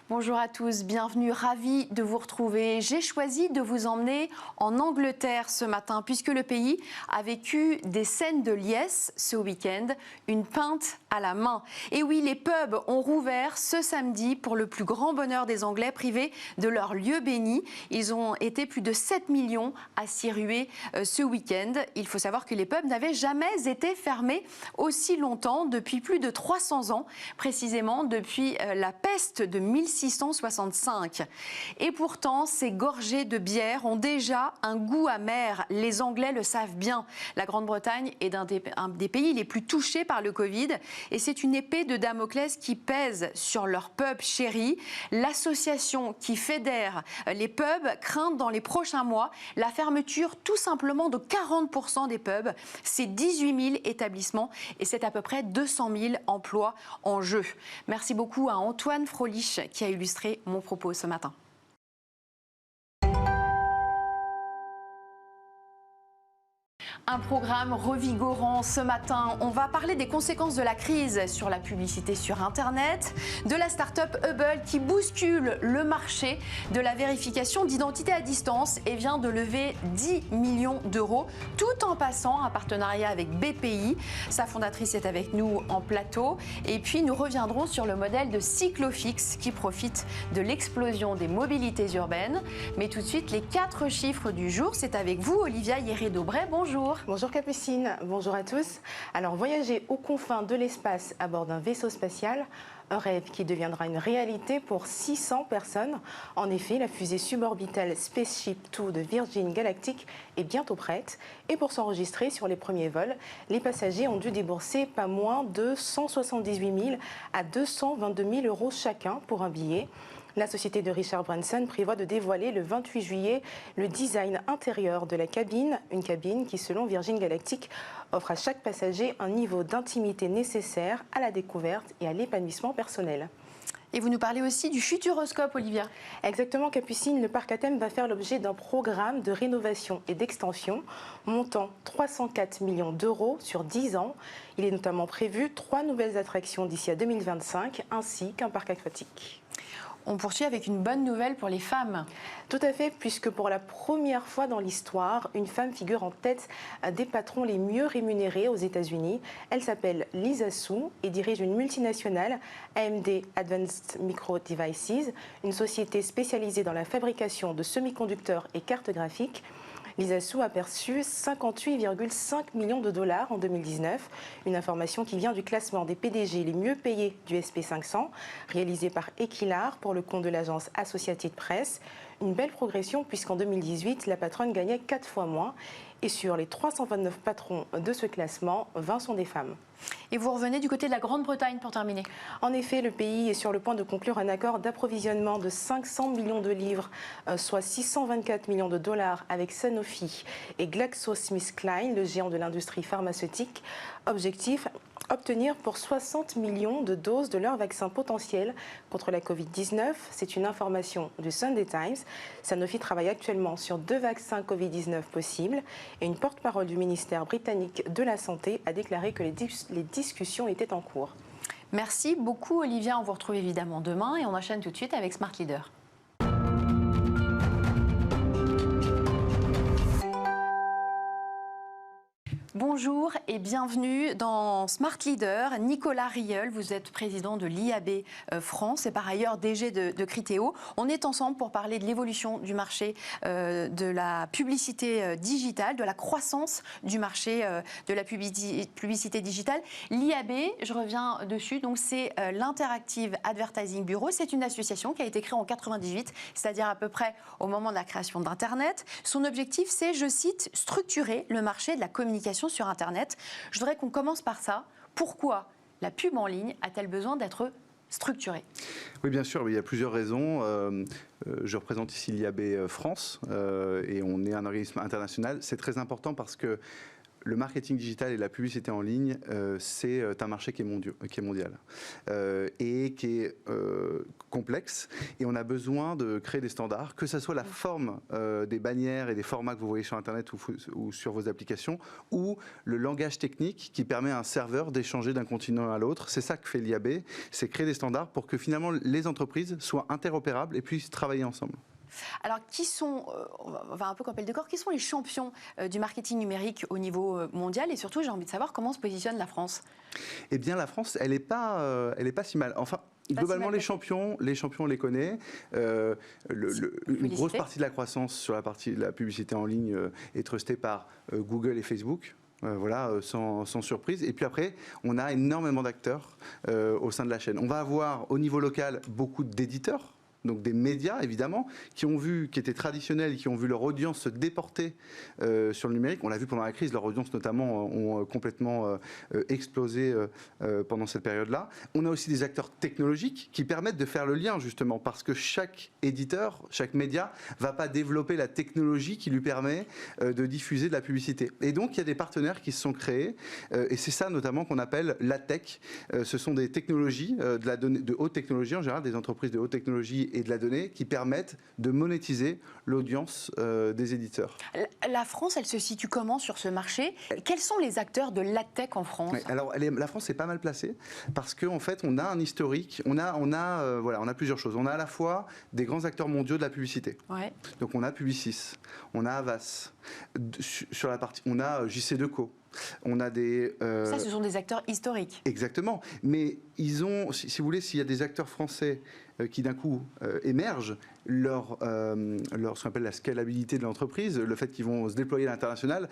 Bonjour à tous, bienvenue, ravie de vous retrouver. J'ai choisi de vous emmener en Angleterre ce matin puisque le pays a vécu des scènes de liesse ce week-end, une pinte à la main. Et oui, les pubs ont rouvert ce samedi pour le plus grand bonheur des Anglais privés de leur lieu béni. Ils ont été plus de 7 millions à s'y ruer ce week-end. Il faut savoir que les pubs n'avaient jamais été fermés aussi longtemps, depuis plus de 300 ans, précisément depuis la peste de 1665. Et pourtant, ces gorgées de bière ont déjà un goût amer. Les Anglais le savent bien. La Grande-Bretagne est un des pays les plus touchés par le Covid. Et c'est une épée de Damoclès qui pèse sur leur pub chéri. L'association qui fédère les pubs craint dans les prochains mois la fermeture tout simplement de 40% des pubs. C'est 18 000 établissements et c'est à peu près 200 000 emplois en jeu. Merci beaucoup à Antoine Frolich qui a illustré mon propos ce matin. Un programme revigorant ce matin. On va parler des conséquences de la crise sur la publicité sur Internet, de la start-up Hubble qui bouscule le marché de la vérification d'identité à distance et vient de lever 10 millions d'euros, tout en passant un partenariat avec BPI. Sa fondatrice est avec nous en plateau. Et puis nous reviendrons sur le modèle de Cyclofix qui profite de l'explosion des mobilités urbaines. Mais tout de suite, les 4 chiffres du jour. C'est avec vous, Olivia Hierret-Daubray. Bonjour. Bonjour Capucine, bonjour à tous. Alors voyager aux confins de l'espace à bord d'un vaisseau spatial, un rêve qui deviendra une réalité pour 600 personnes. En effet, la fusée suborbitale Spaceship Two de Virgin Galactic est bientôt prête. Et pour s'enregistrer sur les premiers vols, les passagers ont dû débourser pas moins de 178 000 à 222 000 euros chacun pour un billet. La société de Richard Branson prévoit de dévoiler le 28 juillet le design intérieur de la cabine, une cabine qui, selon Virgin Galactic, offre à chaque passager un niveau d'intimité nécessaire à la découverte et à l'épanouissement personnel. Et vous nous parlez aussi du Futuroscope, Olivia. Exactement, Capucine. Le parc à thème va faire l'objet d'un programme de rénovation et d'extension montant 304 millions d'euros sur 10 ans. Il est notamment prévu 3 nouvelles attractions d'ici à 2025 ainsi qu'un parc aquatique. On poursuit avec une bonne nouvelle pour les femmes. Tout à fait, puisque pour la première fois dans l'histoire, une femme figure en tête des patrons les mieux rémunérés aux États-Unis. Elle s'appelle Lisa Su et dirige une multinationale, AMD Advanced Micro Devices, une société spécialisée dans la fabrication de semi-conducteurs et cartes graphiques. Lisa Su a perçu 58,5 millions de dollars en 2019, une information qui vient du classement des PDG les mieux payés du SP500, réalisé par Equilar pour le compte de l'agence Associated Press. Une belle progression puisqu'en 2018, la patronne gagnait 4 fois moins. Et sur les 329 patrons de ce classement, 20 sont des femmes. Et vous revenez du côté de la Grande-Bretagne pour terminer. En effet, le pays est sur le point de conclure un accord d'approvisionnement de 500 millions de livres, soit 624 millions de dollars avec Sanofi et GlaxoSmithKline, le géant de l'industrie pharmaceutique. Objectif, obtenir pour 60 millions de doses de leur vaccin potentiel contre la Covid-19. C'est une information du Sunday Times. Sanofi travaille actuellement sur 2 vaccins Covid-19 possibles et une porte-parole du ministère britannique de la Santé a déclaré que les discussions étaient en cours. Merci beaucoup Olivia, on vous retrouve évidemment demain et on enchaîne tout de suite avec Smart Leader. Bonjour et bienvenue dans Smart Leader. Nicolas Rieul, vous êtes président de l'IAB France et par ailleurs DG de Criteo. On est ensemble pour parler de l'évolution du marché de la publicité digitale, de la croissance du marché de la publicité digitale. L'IAB, je reviens dessus, donc c'est l'Interactive Advertising Bureau. C'est une association qui a été créée en 1998, c'est-à-dire à peu près au moment de la création d'Internet. Son objectif, c'est, je cite, structurer le marché de la communication sur Internet. Je voudrais qu'on commence par ça. Pourquoi la pub en ligne a-t-elle besoin d'être structurée? Oui, bien sûr, il y a plusieurs raisons. Je représente ici l'IAB France et on est un organisme international. C'est très important parce que le marketing digital et la publicité en ligne, c'est un marché qui est mondial et qui est complexe. Et on a besoin de créer des standards, que ce soit la forme des bannières et des formats que vous voyez sur Internet ou sur vos applications, ou le langage technique qui permet à un serveur d'échanger d'un continent à l'autre. C'est ça que fait l'IAB, c'est créer des standards pour que finalement les entreprises soient interopérables et puissent travailler ensemble. Alors, on va un peu camper le décor, qui sont les champions du marketing numérique au niveau mondial? Et surtout, j'ai envie de savoir comment se positionne la France. Eh bien, la France, elle n'est pas si mal. Enfin, globalement, les champions, on les connaît. Une grosse partie de la croissance sur la partie de la publicité en ligne est trustée par Google et Facebook. Voilà, sans surprise. Et puis après, on a énormément d'acteurs au sein de la chaîne. On va avoir au niveau local beaucoup d'éditeurs, donc des médias évidemment, qui étaient traditionnels et qui ont vu leur audience se déporter sur le numérique. On l'a vu pendant la crise, leur audience notamment ont complètement explosé pendant cette période-là. On a aussi des acteurs technologiques qui permettent de faire le lien justement, parce que chaque éditeur, chaque média va pas développer la technologie qui lui permet de diffuser de la publicité. Et donc il y a des partenaires qui se sont créés et c'est ça notamment qu'on appelle la tech. Ce sont des technologies, de haute technologie en général, des entreprises de haute technologie et de la donnée qui permettent de monétiser l'audience des éditeurs. La France, elle se situe comment sur ce marché? Quels sont les acteurs de la tech en France? Alors, la France est pas mal placée parce qu'en fait, on a un historique, on a plusieurs choses. On a à la fois des grands acteurs mondiaux de la publicité. Ouais. Donc, on a Publicis, on a Havas, sur la partie, on a JC2Co. On a des... Ça, ce sont des acteurs historiques. Exactement. Mais ils ont, si vous voulez, s'il y a des acteurs français qui d'un coup émergent, ce qu'on appelle la scalabilité de l'entreprise, le fait qu'ils vont se déployer à l'international,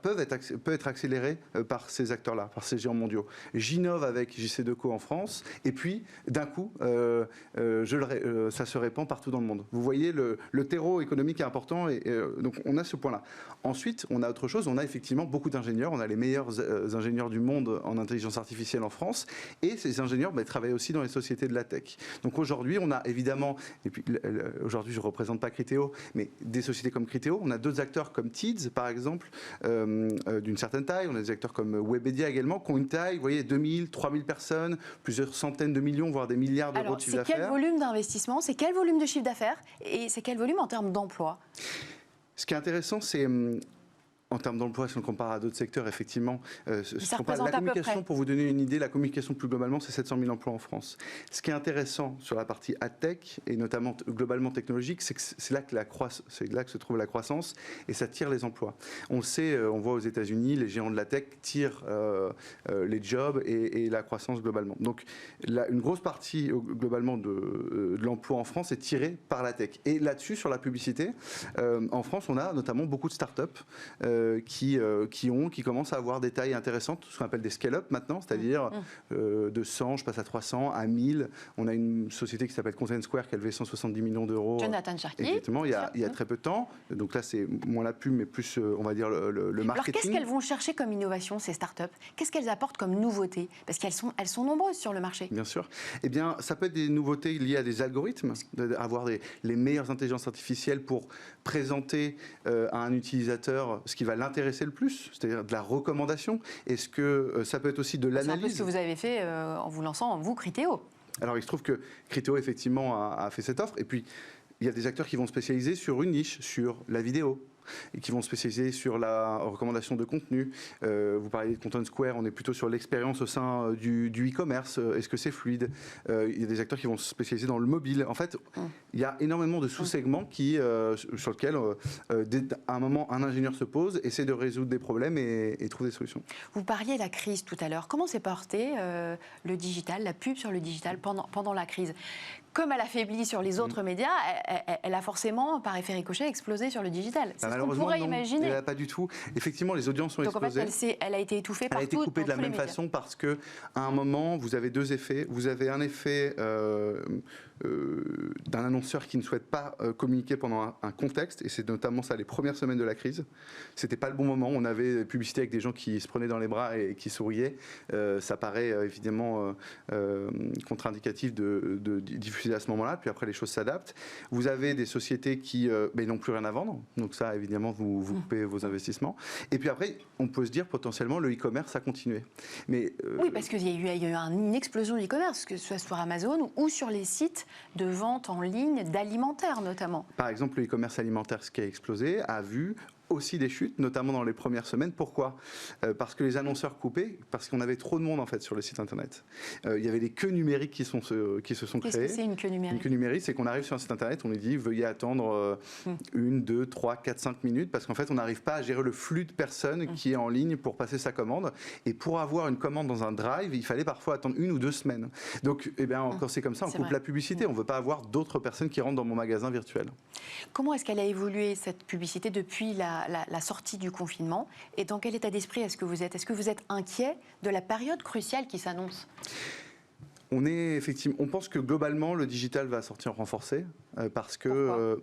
peut être accéléré par ces acteurs-là, par ces géants mondiaux. J'innove avec JC2Co en France, et puis d'un coup, ça se répand partout dans le monde. Vous voyez, le terreau économique est important, et donc on a ce point-là. Ensuite, on a autre chose, on a effectivement beaucoup d'ingénieurs, on a les meilleurs ingénieurs du monde en intelligence artificielle en France, et ces ingénieurs travaillent aussi dans les sociétés de la tech. Donc aujourd'hui, on a évidemment, et puis aujourd'hui je ne représente pas Criteo, mais des sociétés comme Criteo, on a d'autres acteurs comme Teads par exemple, d'une certaine taille, on a des acteurs comme Webedia également, qui ont une taille, vous voyez, 2000, 3000 personnes, plusieurs centaines de millions, voire des milliards d'euros de chiffre d'affaires. C'est quel volume d'investissement, c'est quel volume de chiffre d'affaires, et c'est quel volume en termes d'emploi? Ce qui est intéressant, c'est... En termes d'emploi, si on compare à d'autres secteurs, effectivement, la communication, pour vous donner une idée, la communication plus globalement, c'est 700 000 emplois en France. Ce qui est intéressant sur la partie AdTech, et notamment globalement technologique, c'est que c'est là que se trouve la croissance, et ça tire les emplois. On le sait, on voit aux États-Unis, les géants de la tech tirent les jobs et la croissance globalement. Donc, une grosse partie globalement de l'emploi en France est tirée par la tech. Et là-dessus, sur la publicité, en France, on a notamment beaucoup de startups qui commencent à avoir des tailles intéressantes, ce qu'on appelle des scale-up maintenant, c'est-à-dire de 100, je passe à 300, à 1000. On a une société qui s'appelle Content Square qui a levé 170 millions d'euros. Jonathan Cherki. Exactement, il y a très peu de temps. Donc là, c'est moins la pub, mais plus, on va dire, le marketing. Alors, qu'est-ce qu'elles vont chercher comme innovation, ces startups? Qu'est-ce qu'elles apportent comme nouveauté? Parce qu'elles sont nombreuses sur le marché. Bien sûr. Eh bien, ça peut être des nouveautés liées à des algorithmes, avoir les meilleures intelligences artificielles pour présenter à un utilisateur ce qui va l'intéresser le plus, c'est-à-dire de la recommandation. Est-ce que ça peut être aussi de l'analyse? C'est un peu ce que vous avez fait en vous lançant, vous, Criteo. Alors, il se trouve que Criteo, effectivement, a fait cette offre. Et puis, il y a des acteurs qui vont spécialiser sur une niche, sur la vidéo, et qui vont spécialiser sur la recommandation de contenu. Vous parlez de Content Square, on est plutôt sur l'expérience au sein du e-commerce. Est-ce que c'est fluide? Il y a des acteurs qui vont se spécialiser dans le mobile. En fait, il y a énormément de sous-segments sur lesquels, à un moment, un ingénieur se pose, essaie de résoudre des problèmes et trouve des solutions. Vous parliez de la crise tout à l'heure. Comment s'est porté le digital, la pub sur le digital pendant la crise? Comme elle affaiblit sur les autres médias, elle a forcément, par effet ricochet, explosé sur le digital. C'est ce qu'on pourrait imaginer. Pas du tout. Effectivement, les audiences ont explosé. Donc en fait, elle a été étouffée partout. Elle a été coupée de la même façon parce qu'à un moment, vous avez deux effets. Vous avez un effet d'un annonceur qui ne souhaite pas communiquer pendant un contexte, et c'est notamment ça les premières semaines de la crise. C'était pas le bon moment. On avait des publicités avec des gens qui se prenaient dans les bras et qui souriaient. Ça paraît évidemment contre-indicatif de diffuser utilisé à ce moment-là, puis après les choses s'adaptent. Vous avez des sociétés qui n'ont plus rien à vendre, donc ça évidemment vous coupez vos investissements. Et puis après, on peut se dire potentiellement le e-commerce a continué. Mais, oui, parce qu'il y a eu une explosion du e-commerce, que ce soit sur Amazon ou sur les sites de vente en ligne d'alimentaire notamment. Par exemple, le e-commerce alimentaire, ce qui a explosé, a vu aussi des chutes, notamment dans les premières semaines. Pourquoi ? Parce que les annonceurs coupaient, parce qu'on avait trop de monde en fait sur le site internet. Il y avait des queues numériques qui se sont créées. Qu'est-ce que c'est une queue numérique ? Une queue numérique, c'est qu'on arrive sur un site internet, on lui dit veuillez attendre 1, 2, 3, 4, 5 minutes, parce qu'en fait on n'arrive pas à gérer le flux de personnes qui est en ligne pour passer sa commande. Et pour avoir une commande dans un drive, il fallait parfois attendre 1 ou 2 semaines. Donc quand c'est comme ça, on coupe la publicité. On ne veut pas avoir d'autres personnes qui rentrent dans mon magasin virtuel. Comment est-ce qu'elle a évolué cette publicité depuis la sortie du confinement, et dans quel état d'esprit est-ce que vous êtes ? Est-ce que vous êtes inquiet de la période cruciale qui s'annonce ? On pense que globalement le digital va sortir renforcé parce que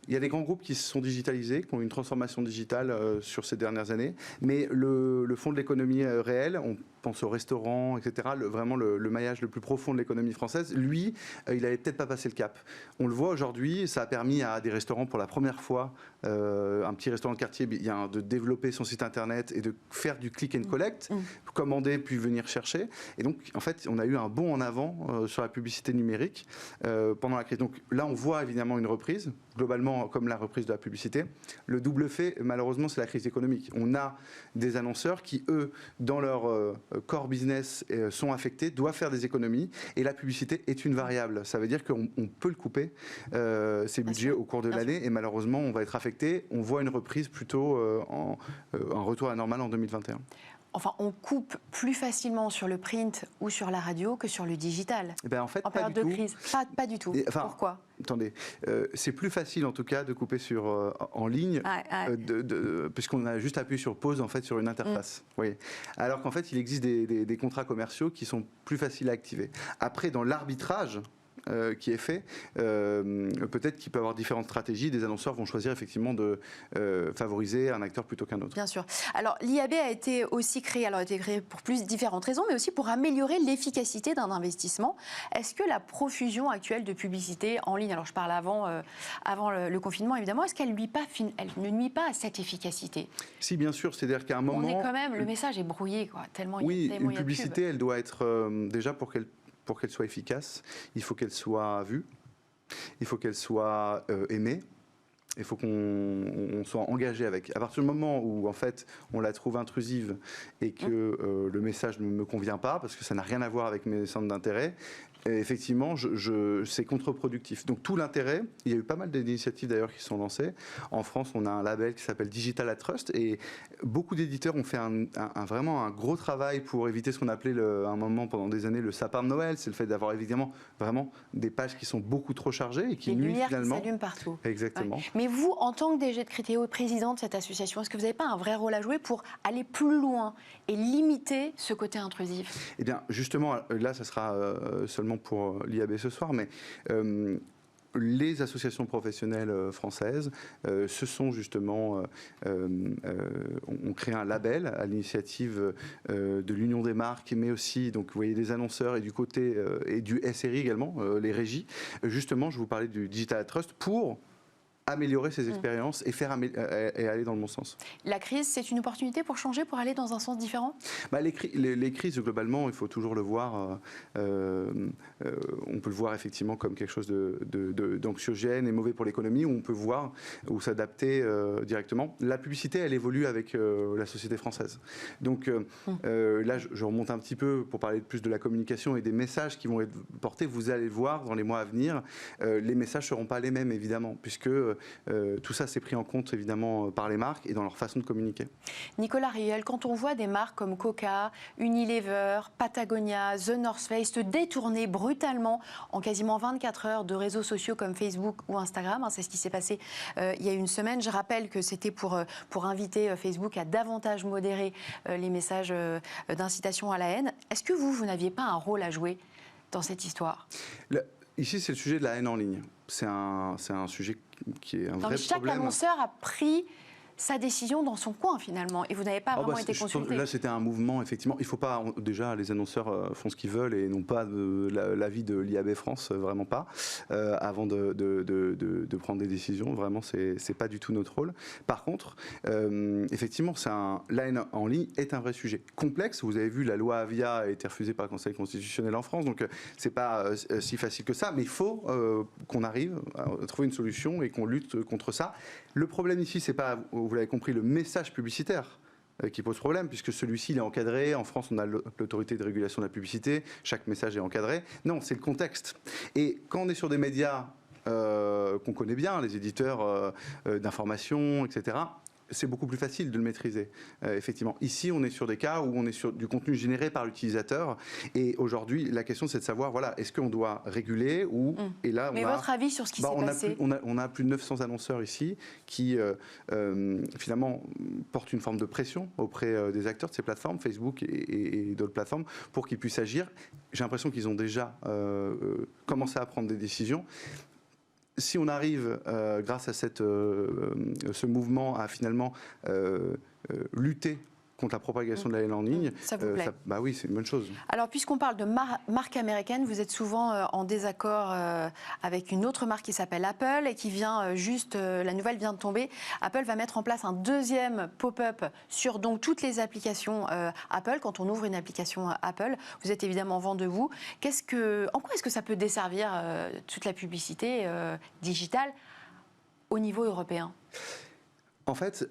il y a des grands groupes qui se sont digitalisés, qui ont eu une transformation digitale sur ces dernières années, mais le fond de l'économie réelle, on pense aux restaurants, etc., vraiment le maillage le plus profond de l'économie française, lui, il n'avait peut-être pas passé le cap. On le voit aujourd'hui, ça a permis à des restaurants pour la première fois, un petit restaurant de quartier, de développer son site internet et de faire du click and collect, commander puis venir chercher. Et donc, en fait, on a eu un bond en avant sur la publicité numérique pendant la crise. Donc là, on voit évidemment une reprise, globalement comme la reprise de la publicité. Le double fait, malheureusement, c'est la crise économique. On a des annonceurs qui, eux, dans leur core business sont affectés, doivent faire des économies, et la publicité est une variable. Ça veut dire qu'on peut le couper, ces budgets, au cours de l'année, et malheureusement, on va être affecté. On voit une reprise plutôt un retour à la normale en 2021. Enfin, on coupe plus facilement sur le print ou sur la radio que sur le digital. En fait, en période de crise. Pas du tout. Pourquoi ? Attendez, c'est plus facile en tout cas de couper en ligne, puisqu'on a juste appuyé sur pause en fait sur une interface. Oui. Alors qu'en fait, il existe des contrats commerciaux qui sont plus faciles à activer. Après, dans l'arbitrage qui est fait, peut-être qu'il peut y avoir différentes stratégies. Des annonceurs vont choisir effectivement de favoriser un acteur plutôt qu'un autre. Bien sûr. Alors l'IAB a été aussi créé, pour différentes raisons, mais aussi pour améliorer l'efficacité d'un investissement. Est-ce que la profusion actuelle de publicité en ligne, alors je parle avant le confinement évidemment, est-ce qu'elle elle ne nuit pas à cette efficacité ? Si, bien sûr, c'est-à-dire qu'à un moment... On est quand même, le message est brouillé, quoi, tellement oui, il y a une publicité, elle doit être déjà pour qu'elle soit efficace, il faut qu'elle soit vue, il faut qu'elle soit aimée, il faut qu'on soit engagé avec. À partir du moment où en fait on la trouve intrusive et que le message ne me convient pas, parce que ça n'a rien à voir avec mes centres d'intérêt, effectivement, c'est contre-productif. Donc tout l'intérêt, il y a eu pas mal d'initiatives d'ailleurs qui sont lancées. En France, on a un label qui s'appelle Digital at Trust, et beaucoup d'éditeurs ont fait vraiment un gros travail pour éviter ce qu'on appelait à un moment pendant des années le sapin de Noël. C'est le fait d'avoir évidemment vraiment des pages qui sont beaucoup trop chargées et qui nuisent finalement. Qui s'allument partout. Exactement. Ouais. Mais vous, en tant que DG de Criteo et président de cette association, est-ce que vous n'avez pas un vrai rôle à jouer pour aller plus loin et limiter ce côté intrusif ? Eh bien, justement, là, ça sera seulement pour l'IAB ce soir, mais les associations professionnelles françaises se sont justement ont créé un label à l'initiative de l'Union des marques, mais aussi, donc vous voyez, des annonceurs et du côté et du SRI également, les régies. Justement, je vous parlais du Digital Trust pour améliorer ces expériences et aller dans le bon sens. La crise, c'est une opportunité pour changer, pour aller dans un sens différent ? Les crises, globalement, il faut toujours le voir. On peut le voir effectivement comme quelque chose d'anxiogène et mauvais pour l'économie, ou on peut voir ou s'adapter directement. La publicité, elle évolue avec la société française. Donc là, je remonte un petit peu pour parler plus de la communication et des messages qui vont être portés. Vous allez le voir dans les mois à venir. Les messages ne seront pas les mêmes, évidemment, puisque tout ça c'est pris en compte évidemment par les marques et dans leur façon de communiquer. Nicolas Riel, quand on voit des marques comme Coca, Unilever, Patagonia, The North Face se détourner brutalement en quasiment 24 heures de réseaux sociaux comme Facebook ou Instagram, c'est ce qui s'est passé il y a une semaine. Je rappelle que c'était pour inviter Facebook à davantage modérer les messages d'incitation à la haine. Est-ce que vous n'aviez pas un rôle à jouer dans cette histoire ? Ici, c'est le sujet de la haine en ligne. C'est un sujet qui est un vrai problème. Chaque annonceur a pris sa décision dans son coin finalement et vous n'avez pas vraiment été consulté. Là, c'était un mouvement, effectivement. Il ne faut pas, déjà, les annonceurs font ce qu'ils veulent et n'ont pas l'avis de l'IAB France, vraiment pas, avant de prendre des décisions. Vraiment, c'est pas du tout notre rôle. Par contre, effectivement, la haine en ligne est un vrai sujet complexe. Vous avez vu, la loi Avia a été refusée par le Conseil constitutionnel en France, donc c'est pas si facile que ça, mais il faut qu'on arrive à trouver une solution et qu'on lutte contre ça. Le problème ici, c'est pas, vous l'avez compris, le message publicitaire qui pose problème, puisque celui-ci il est encadré. En France, on a l'autorité de régulation de la publicité, chaque message est encadré. Non, c'est le contexte. Et quand on est sur des médias qu'on connaît bien, les éditeurs d'information, etc., c'est beaucoup plus facile de le maîtriser, effectivement. Ici, on est sur des cas où on est sur du contenu généré par l'utilisateur. Et aujourd'hui, la question, c'est de savoir, voilà, est-ce qu'on doit réguler ou... Et là, mais votre avis sur ce qui s'est passé? On a plus de 900 annonceurs ici qui, finalement, portent une forme de pression auprès des acteurs de ces plateformes, Facebook et d'autres plateformes, pour qu'ils puissent agir. J'ai l'impression qu'ils ont déjà commencé à prendre des décisions. Si on arrive, grâce à ce mouvement, à finalement lutter contre la propagation de la haine en ligne, ça vous plaît? Bah oui, c'est une bonne chose. Alors, puisqu'on parle de marques américaines, vous êtes souvent en désaccord avec une autre marque qui s'appelle Apple et qui vient la nouvelle vient de tomber. Apple va mettre en place un deuxième pop-up sur donc toutes les applications Apple. Quand on ouvre une application Apple, vous êtes évidemment vent debout. En quoi est-ce que ça peut desservir toute la publicité digitale au niveau européen ? En fait,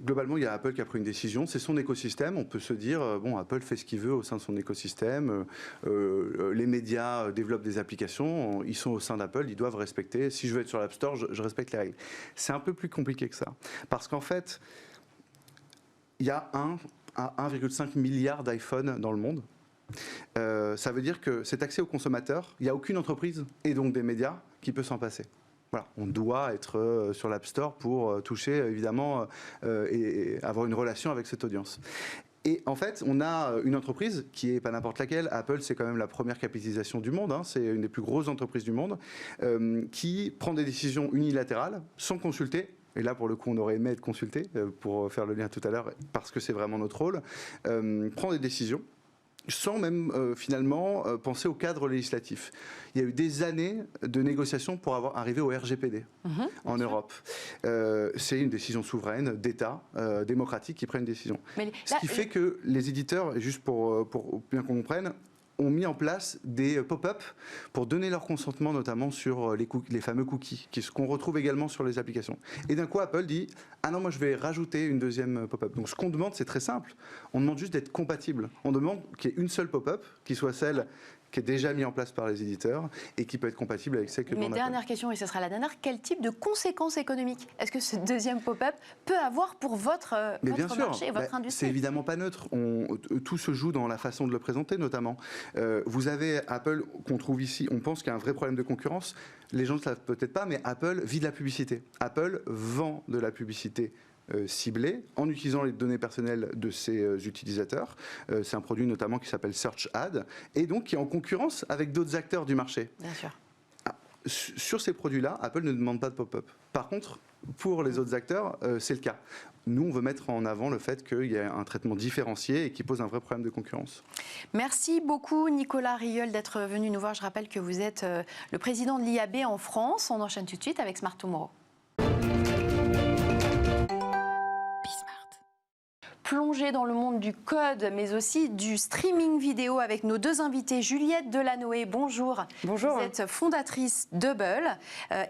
globalement, il y a Apple qui a pris une décision. C'est son écosystème. On peut se dire, bon, Apple fait ce qu'il veut au sein de son écosystème. Les médias développent des applications. Ils sont au sein d'Apple. Ils doivent respecter. Si je veux être sur l'App Store, je respecte les règles. C'est un peu plus compliqué que ça. Parce qu'en fait, il y a 1,5 milliard d'iPhone dans le monde. Ça veut dire que cet accès aux consommateurs, il n'y a aucune entreprise, et donc des médias, qui peut s'en passer. Voilà, on doit être sur l'App Store pour toucher, évidemment, et avoir une relation avec cette audience. Et en fait, on a une entreprise qui n'est pas n'importe laquelle. Apple, c'est quand même la première capitalisation du monde. C'est une des plus grosses entreprises du monde qui prend des décisions unilatérales sans consulter. Et là, pour le coup, on aurait aimé être consulté, pour faire le lien tout à l'heure, parce que c'est vraiment notre rôle. Prend des décisions sans même finalement penser au cadre législatif. Il y a eu des années de négociations pour arriver au RGPD en Europe. C'est une décision souveraine d'État démocratique qui prend une décision. Ce qui fait que les éditeurs, juste pour bien qu'on comprenne, ont mis en place des pop-up pour donner leur consentement, notamment sur les fameux cookies, qu'on retrouve également sur les applications. Et d'un coup, Apple dit « Ah non, moi je vais rajouter une deuxième pop-up ». Donc ce qu'on demande, c'est très simple. On demande juste d'être compatible. On demande qu'il y ait une seule pop-up, qui soit celle qui est déjà mise en place par les éditeurs et qui peut être compatible avec celle que l'on a. Mais dernière question, et ce sera la dernière, quel type de conséquences économiques est-ce que ce deuxième pop-up peut avoir pour votre marché et votre industrie? C'est évidemment pas neutre. Tout se joue dans la façon de le présenter, notamment. Vous avez Apple, qu'on trouve ici, on pense qu'il y a un vrai problème de concurrence. Les gens ne le savent peut-être pas, mais Apple vit de la publicité. Apple vend de la publicité ciblée en utilisant les données personnelles de ses utilisateurs. C'est un produit notamment qui s'appelle Search Ad et donc qui est en concurrence avec d'autres acteurs du marché. Bien sûr. Sur ces produits-là, Apple ne demande pas de pop-up. Par contre, pour les autres acteurs, c'est le cas. Nous, on veut mettre en avant le fait qu'il y a un traitement différencié et qui pose un vrai problème de concurrence. Merci beaucoup, Nicolas Rieul, d'être venu nous voir. Je rappelle que vous êtes le président de l'IAB en France. On enchaîne tout de suite avec Smart Tomorrow. Plonger dans le monde du code, mais aussi du streaming vidéo avec nos deux invités. Juliette Delanoë, bonjour. Bonjour. Vous êtes fondatrice d'Hubble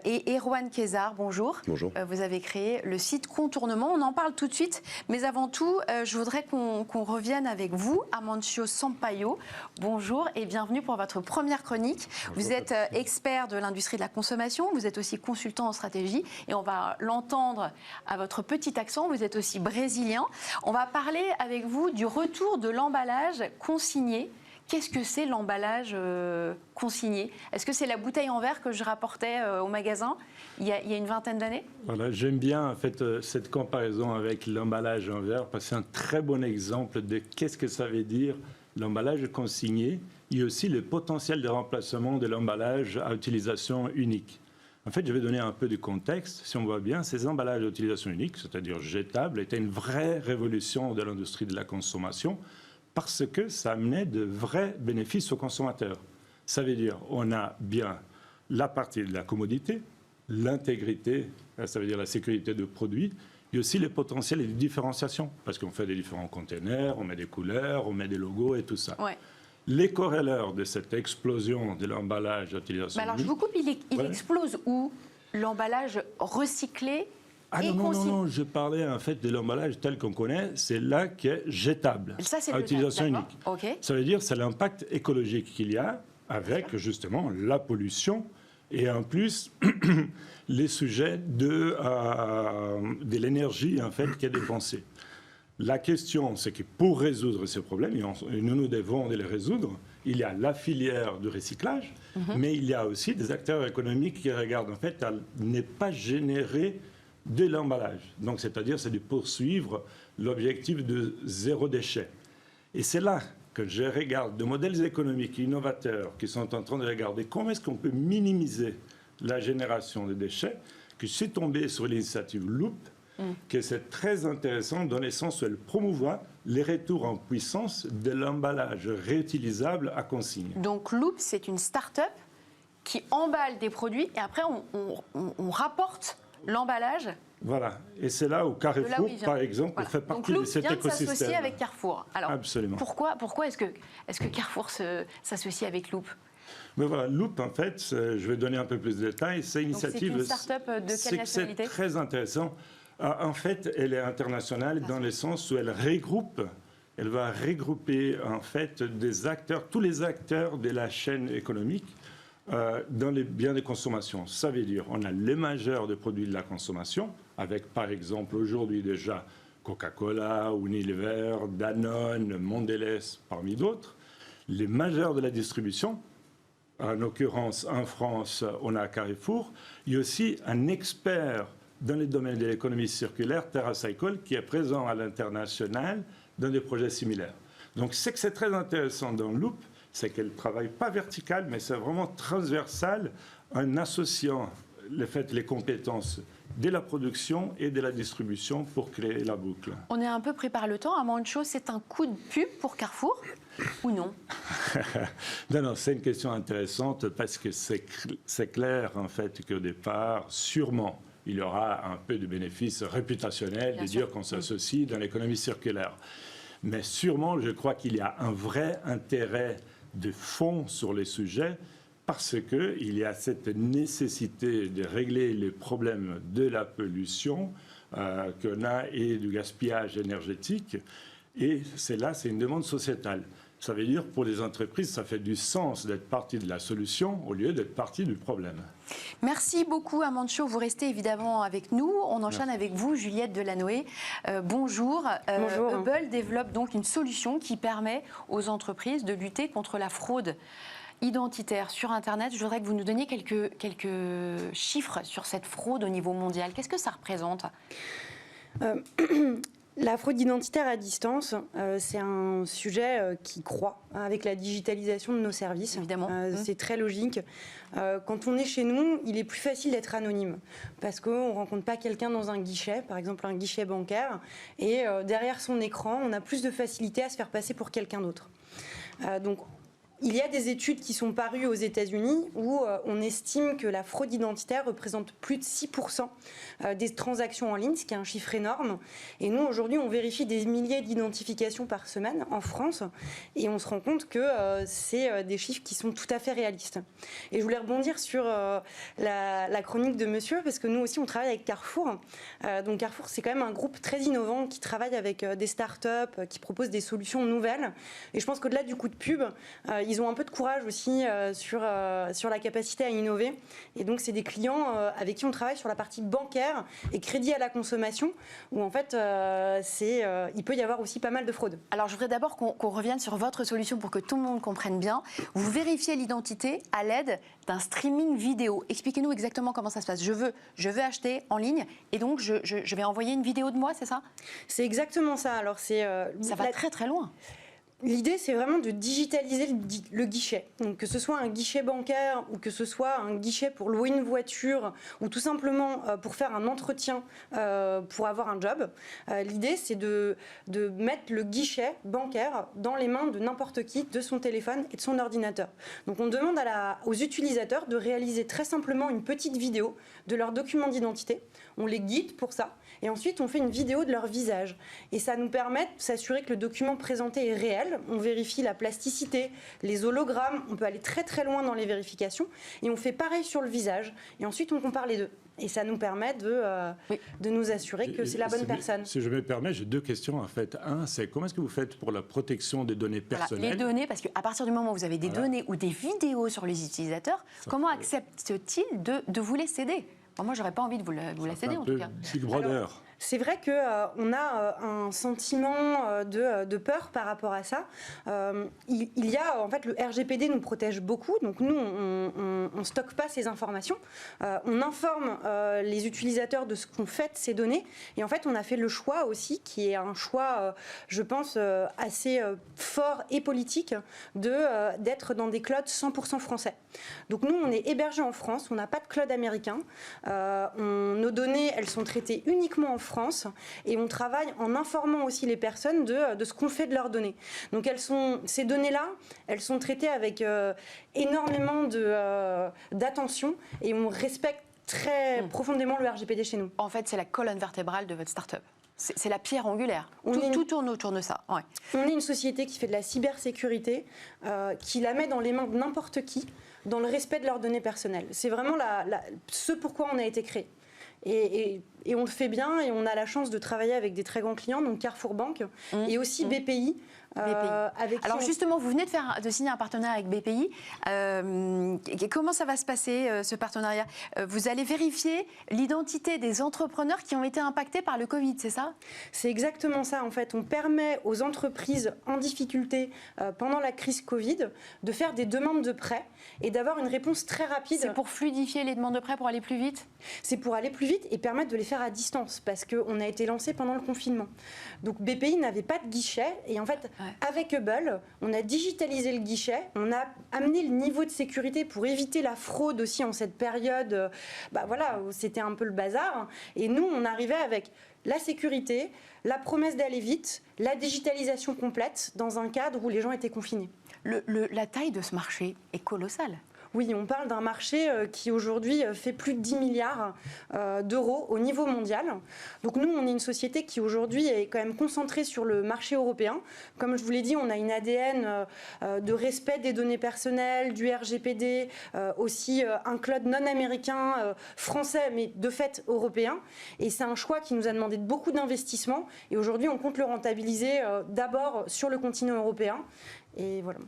et Erwan Kézard, bonjour. Bonjour. Vous avez créé le site Contournement. On en parle tout de suite, mais avant tout, je voudrais qu'on revienne avec vous, Amancio Sampaio. Bonjour et bienvenue pour votre première chronique. Bonjour. Vous êtes expert de l'industrie de la consommation, vous êtes aussi consultant en stratégie et on va l'entendre à votre petit accent. Vous êtes aussi brésilien. On va parler avec vous du retour de l'emballage consigné. Qu'est-ce que c'est l'emballage consigné? Est-ce que c'est la bouteille en verre que je rapportais au magasin il y a une vingtaine d'années? Voilà, j'aime bien en fait cette comparaison avec l'emballage en verre parce que c'est un très bon exemple de qu'est-ce que ça veut dire l'emballage consigné. Il y a aussi le potentiel de remplacement de l'emballage à utilisation unique. En fait, je vais donner un peu de contexte. Si on voit bien, ces emballages d'utilisation unique, c'est-à-dire jetables, étaient une vraie révolution de l'industrie de la consommation parce que ça amenait de vrais bénéfices aux consommateurs. Ça veut dire on a bien la partie de la commodité, l'intégrité, ça veut dire la sécurité de produits, et aussi les potentiels et les différenciations, parce qu'on fait des différents containers, on met des couleurs, on met des logos et tout ça. Ouais. Les corollaires de cette explosion de l'emballage d'utilisation Mais alors, je vous coupe, il explose où? L'emballage recyclé Ah et non, je parlais en fait de l'emballage tel qu'on connaît, c'est là qui est jetable, Ça, c'est à utilisation jetable, unique. d'accord. OK. Ça veut dire c'est l'impact écologique qu'il y a avec justement la pollution et en plus les sujets de l'énergie en fait qui est dépensée. La question, c'est que pour résoudre ces problèmes, et nous devons les résoudre, il y a la filière de recyclage, mais il y a aussi des acteurs économiques qui regardent en fait à ne pas générer de l'emballage. Donc, c'est-à-dire, c'est de poursuivre l'objectif de zéro déchet. Et c'est là que je regarde de modèles économiques innovateurs qui sont en train de regarder comment est-ce qu'on peut minimiser la génération de déchets, que je suis tombé sur l'initiative Loop, que c'est très intéressant dans le sens où elle promouvoit les retours en puissance de l'emballage réutilisable à consigne. Donc, Loop, c'est une start-up qui emballe des produits et après, on rapporte l'emballage. Voilà. Et c'est là où Carrefour, par exemple, fait partie de cet écosystème. Donc, Loop vient de s'associer avec Carrefour. Alors, absolument. Pourquoi est-ce que Carrefour s'associe avec Loop? Mais voilà, Loop, en fait, je vais donner un peu plus de détails. C'est une initiative. C'est une start-up de quelle nationalité? C'est très intéressant. En fait, elle est internationale dans le sens où elle va regrouper en fait des acteurs, tous les acteurs de la chaîne économique dans les biens de consommation. Ça veut dire on a les majeurs des produits de la consommation, avec par exemple aujourd'hui déjà Coca-Cola, Unilever, Danone, Mondelez, parmi d'autres. Les majeurs de la distribution, en l'occurrence en France, on a Carrefour. Il y a aussi un expert dans le domaine de l'économie circulaire, TerraCycle, qui est présent à l'international dans des projets similaires. Donc, ce que c'est très intéressant dans Loop, c'est qu'elle ne travaille pas vertical, mais c'est vraiment transversal en associant les compétences de la production et de la distribution pour créer la boucle. On est un peu pris par le temps. À Mancho, c'est un coup de pub pour Carrefour ou non? Non, c'est une question intéressante parce que c'est clair en fait qu'au départ, sûrement, il y aura un peu de bénéfice réputationnel de dire qu'on s'associe dans l'économie circulaire. Mais sûrement, je crois qu'il y a un vrai intérêt de fond sur les sujets parce qu'il y a cette nécessité de régler les problèmes de la pollution qu'on a et du gaspillage énergétique. Et c'est une demande sociétale. Ça veut dire pour les entreprises, ça fait du sens d'être partie de la solution au lieu d'être partie du problème. Merci beaucoup, Amancho. Vous restez évidemment avec nous. On enchaîne avec vous, Juliette Delanoë. Bonjour. Bonjour. Hubble développe donc une solution qui permet aux entreprises de lutter contre la fraude identitaire sur Internet. Je voudrais que vous nous donniez quelques chiffres sur cette fraude au niveau mondial. Qu'est-ce que ça représente ? La fraude identitaire à distance, c'est un sujet qui croît avec la digitalisation de nos services. Évidemment. C'est très logique. Quand on est chez nous, il est plus facile d'être anonyme parce qu'on ne rencontre pas quelqu'un dans un guichet, par exemple un guichet bancaire, et derrière son écran, on a plus de facilité à se faire passer pour quelqu'un d'autre. Donc, il y a des études qui sont parues aux États-Unis où on estime que la fraude identitaire représente plus de 6% des transactions en ligne, ce qui est un chiffre énorme. Et nous, aujourd'hui, on vérifie des milliers d'identifications par semaine en France et on se rend compte que c'est des chiffres qui sont tout à fait réalistes. Et je voulais rebondir sur la chronique de monsieur, parce que nous aussi, on travaille avec Carrefour. Donc Carrefour, c'est quand même un groupe très innovant qui travaille avec des startups, qui proposent des solutions nouvelles. Et je pense qu'au-delà du coup de pub, ils ont un peu de courage aussi sur la capacité à innover. Et donc, c'est des clients avec qui on travaille sur la partie bancaire et crédit à la consommation, où en fait, il peut y avoir aussi pas mal de fraude. Alors, je voudrais d'abord qu'on revienne sur votre solution pour que tout le monde comprenne bien. Vous vérifiez l'identité à l'aide d'un streaming vidéo. Expliquez-nous exactement comment ça se passe. Je veux acheter en ligne et donc je vais envoyer une vidéo de moi, c'est ça ? C'est exactement ça. Alors, ça va très très loin. L'idée, c'est vraiment de digitaliser le guichet. Donc, que ce soit un guichet bancaire ou que ce soit un guichet pour louer une voiture ou tout simplement pour faire un entretien pour avoir un job. L'idée, c'est de mettre le guichet bancaire dans les mains de n'importe qui, de son téléphone et de son ordinateur. Donc, on demande aux utilisateurs de réaliser très simplement une petite vidéo de leur document d'identité. On les guide pour ça. Et ensuite, on fait une vidéo de leur visage. Et ça nous permet de s'assurer que le document présenté est réel. On vérifie la plasticité, les hologrammes. On peut aller très très loin dans les vérifications. Et on fait pareil sur le visage. Et ensuite, on compare les deux. Et ça nous permet de nous assurer que c'est la bonne personne. Si je me permets, j'ai 2 questions en fait. Un, c'est comment est-ce que vous faites pour la protection des données personnelles ? Les données, parce qu'à partir du moment où vous avez des données ou des vidéos sur les utilisateurs, comment acceptent-ils de vous les céder ? Moi, j'aurais pas envie de vous la céder, en tout cas. Big Brother. C'est vrai qu'on a un sentiment de peur par rapport à ça. Il y a, en fait, le RGPD nous protège beaucoup, donc nous, on ne stocke pas ces informations. On informe les utilisateurs de ce qu'on fait de ces données. Et en fait, on a fait le choix aussi, qui est un choix, je pense, assez fort et politique, d'être dans des clouds 100% français. Donc nous, on est hébergés en France, on n'a pas de cloud américain. Nos données, elles sont traitées uniquement en France et on travaille en informant aussi les personnes de ce qu'on fait de leurs données. Donc ces données-là, elles sont traitées avec énormément d'attention et on respecte très profondément le RGPD chez nous. En fait, c'est la colonne vertébrale de votre start-up. C'est la pierre angulaire. Tout tourne autour de ça. Ouais. On est une société qui fait de la cybersécurité, qui la met dans les mains de n'importe qui, dans le respect de leurs données personnelles. C'est vraiment ce pourquoi on a été créé. Et on le fait bien et on a la chance de travailler avec des très grands clients, donc Carrefour Banque et aussi BPI. Alors justement, vous venez de signer un partenariat avec BPI. Comment ça va se passer, ce partenariat ? Vous allez vérifier l'identité des entrepreneurs qui ont été impactés par le Covid, c'est ça ? C'est exactement ça. En fait, on permet aux entreprises en difficulté pendant la crise Covid de faire des demandes de prêts et d'avoir une réponse très rapide. C'est pour fluidifier les demandes de prêts, pour aller plus vite ? C'est pour aller plus vite et permettre de les faire à distance parce qu'on a été lancé pendant le confinement. Donc BPI n'avait pas de guichet et en fait, avec Hubble, on a digitalisé le guichet, on a amené le niveau de sécurité pour éviter la fraude aussi en cette période où c'était un peu le bazar. Et nous, on arrivait avec la sécurité, la promesse d'aller vite, la digitalisation complète dans un cadre où les gens étaient confinés. La taille de ce marché est colossale. Oui, on parle d'un marché qui aujourd'hui fait plus de 10 milliards d'euros au niveau mondial. Donc nous, on est une société qui aujourd'hui est quand même concentrée sur le marché européen. Comme je vous l'ai dit, on a une ADN de respect des données personnelles, du RGPD, aussi un cloud non américain, français, mais de fait européen. Et c'est un choix qui nous a demandé beaucoup d'investissement. Et aujourd'hui, on compte le rentabiliser d'abord sur le continent européen. Et voilà.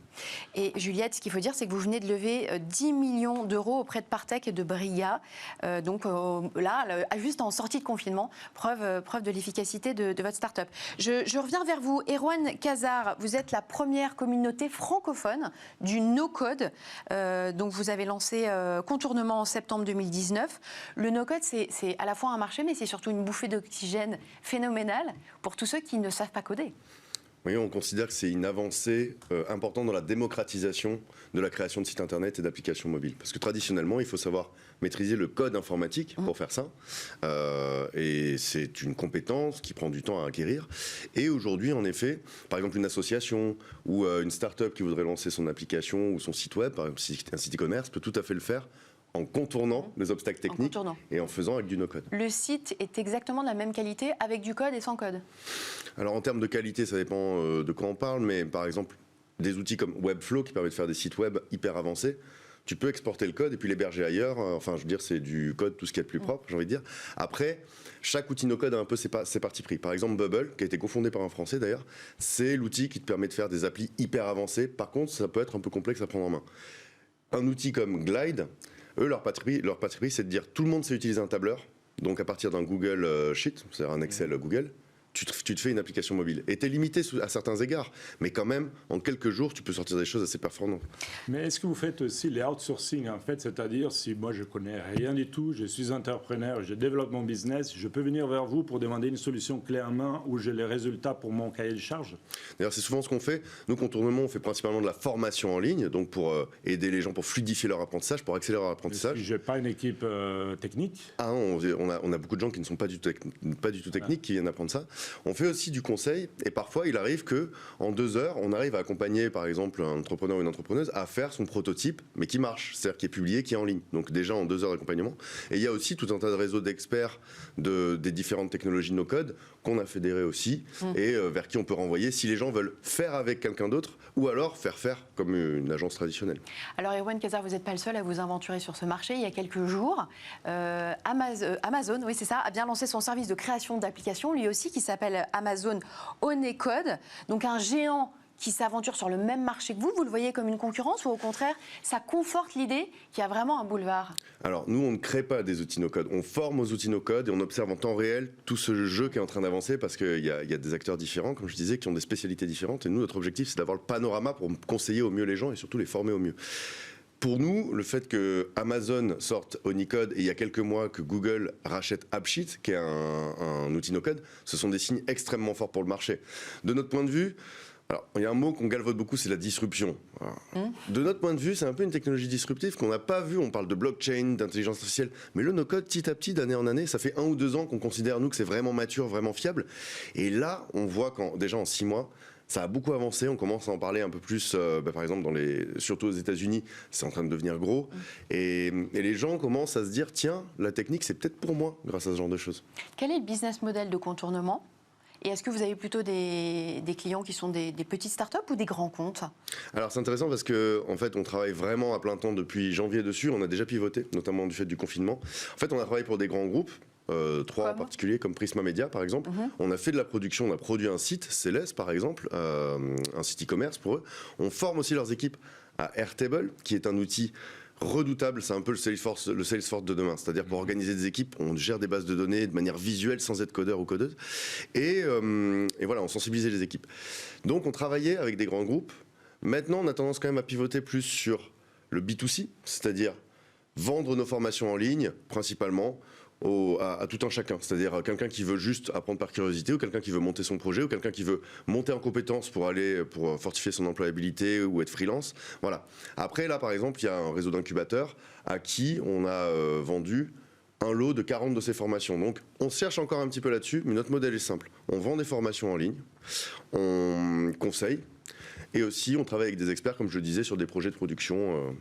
Et Juliette, ce qu'il faut dire, c'est que vous venez de lever 10 millions d'euros auprès de Partech et de Bria. Juste en sortie de confinement, preuve de l'efficacité de votre start-up. Je reviens vers vous. Erwan Cazard, vous êtes la première communauté francophone du no-code. Donc vous avez lancé Contournement en septembre 2019. Le no-code, c'est à la fois un marché, mais c'est surtout une bouffée d'oxygène phénoménale pour tous ceux qui ne savent pas coder. Oui, on considère que c'est une avancée importante dans la démocratisation de la création de sites internet et d'applications mobiles. Parce que traditionnellement, il faut savoir maîtriser le code informatique pour faire ça. Et c'est une compétence qui prend du temps à acquérir. Et aujourd'hui, en effet, par exemple, une association ou une start-up qui voudrait lancer son application ou son site web, par exemple un site e-commerce, peut tout à fait le faire en contournant les obstacles techniques et en faisant avec du no-code. Le site est exactement de la même qualité avec du code et sans code ? Alors en termes de qualité, ça dépend de quoi on parle, mais par exemple, des outils comme Webflow qui permettent de faire des sites web hyper avancés, tu peux exporter le code et puis l'héberger ailleurs. Enfin, je veux dire, c'est du code, tout ce qui est le plus propre, j'ai envie de dire. Après, chaque outil no-code a un peu ses parties pris. Par exemple, Bubble, qui a été cofondé par un Français d'ailleurs, c'est l'outil qui te permet de faire des applis hyper avancées. Par contre, ça peut être un peu complexe à prendre en main. Un outil comme Glide, eux, leur parti pris, c'est de dire tout le monde sait utiliser un tableur. Donc à partir d'un Google Sheet, c'est-à-dire un Excel Google, tu te fais une application mobile. Et tu es limité à certains égards, mais quand même, en quelques jours, tu peux sortir des choses assez performantes. Mais est-ce que vous faites aussi les outsourcing, en fait, c'est-à-dire si moi je connais rien du tout, je suis entrepreneur, je développe mon business, je peux venir vers vous pour demander une solution clé en main où j'ai les résultats pour mon cahier de charges? D'ailleurs, c'est souvent ce qu'on fait. Nous, Contournement, on fait principalement de la formation en ligne, donc pour aider les gens, pour fluidifier leur apprentissage, pour accélérer leur apprentissage. Si je n'ai pas une équipe technique? Ah, on a beaucoup de gens qui ne sont pas du tout techniques, qui viennent apprendre ça. On fait aussi du conseil, et parfois il arrive que en 2 heures, on arrive à accompagner par exemple un entrepreneur ou une entrepreneuse à faire son prototype, mais qui marche, c'est-à-dire qui est publié, qui est en ligne. Donc déjà en 2 heures d'accompagnement. Et il y a aussi tout un tas de réseaux d'experts des différentes technologies de no-code qu'on a fédérés aussi, et vers qui on peut renvoyer si les gens veulent faire avec quelqu'un d'autre, ou alors faire comme une agence traditionnelle. Alors Erwan Kazar, vous n'êtes pas le seul à vous aventurer sur ce marché. Il y a quelques jours, Amazon, oui c'est ça, a bien lancé son service de création d'applications, lui aussi, qui s'appelle Amazon Honeycode. Donc un géant qui s'aventure sur le même marché que vous le voyez comme une concurrence ou au contraire, ça conforte l'idée qu'il y a vraiment un boulevard? Alors nous, on ne crée pas des outils no-code, on forme aux outils no-code et on observe en temps réel tout ce jeu qui est en train d'avancer parce qu'il y a des acteurs différents, comme je disais, qui ont des spécialités différentes et nous, notre objectif, c'est d'avoir le panorama pour conseiller au mieux les gens et surtout les former au mieux. Pour nous, le fait que Amazon sorte Honeycode et il y a quelques mois que Google rachète AppSheet, qui est un outil no-code, ce sont des signes extrêmement forts pour le marché. De notre point de vue, alors, il y a un mot qu'on galvaude beaucoup, c'est la disruption. De notre point de vue, c'est un peu une technologie disruptive qu'on n'a pas vue. On parle de blockchain, d'intelligence artificielle, mais le no-code, petit à petit, d'année en année, ça fait 1 ou 2 ans qu'on considère, nous, que c'est vraiment mature, vraiment fiable. Et là, on voit déjà en 6 mois, ça a beaucoup avancé, on commence à en parler un peu plus, par exemple, surtout aux États-Unis, c'est en train de devenir gros. Et les gens commencent à se dire, tiens, la technique, c'est peut-être pour moi, grâce à ce genre de choses. Quel est le business model de Contournement ? Et est-ce que vous avez plutôt des clients qui sont des petites startups ou des grands comptes? Alors c'est intéressant parce qu'en fait, on travaille vraiment à plein temps depuis janvier dessus. On a déjà pivoté, notamment du fait du confinement. En fait, on a travaillé pour des grands groupes. 3 en particulier, comme Prisma Media par exemple. On a fait de la production, on a produit un site, Céleste par exemple, un site e-commerce pour eux. On forme aussi leurs équipes à Airtable, qui est un outil redoutable, c'est un peu le Salesforce de demain. C'est-à-dire pour organiser des équipes, on gère des bases de données de manière visuelle sans être codeur ou codeuse. Et voilà, on sensibilisait les équipes. Donc on travaillait avec des grands groupes. Maintenant, on a tendance quand même à pivoter plus sur le B2C, c'est-à-dire vendre nos formations en ligne, principalement, à tout un chacun. C'est-à-dire quelqu'un qui veut juste apprendre par curiosité, ou quelqu'un qui veut monter son projet, ou quelqu'un qui veut monter en compétences pour fortifier son employabilité ou être freelance. Voilà. Après, là, par exemple, il y a un réseau d'incubateurs à qui on a vendu un lot de 40 de ces formations. Donc, on cherche encore un petit peu là-dessus, mais notre modèle est simple. On vend des formations en ligne, on conseille, et aussi on travaille avec des experts, comme je le disais, sur des projets de production.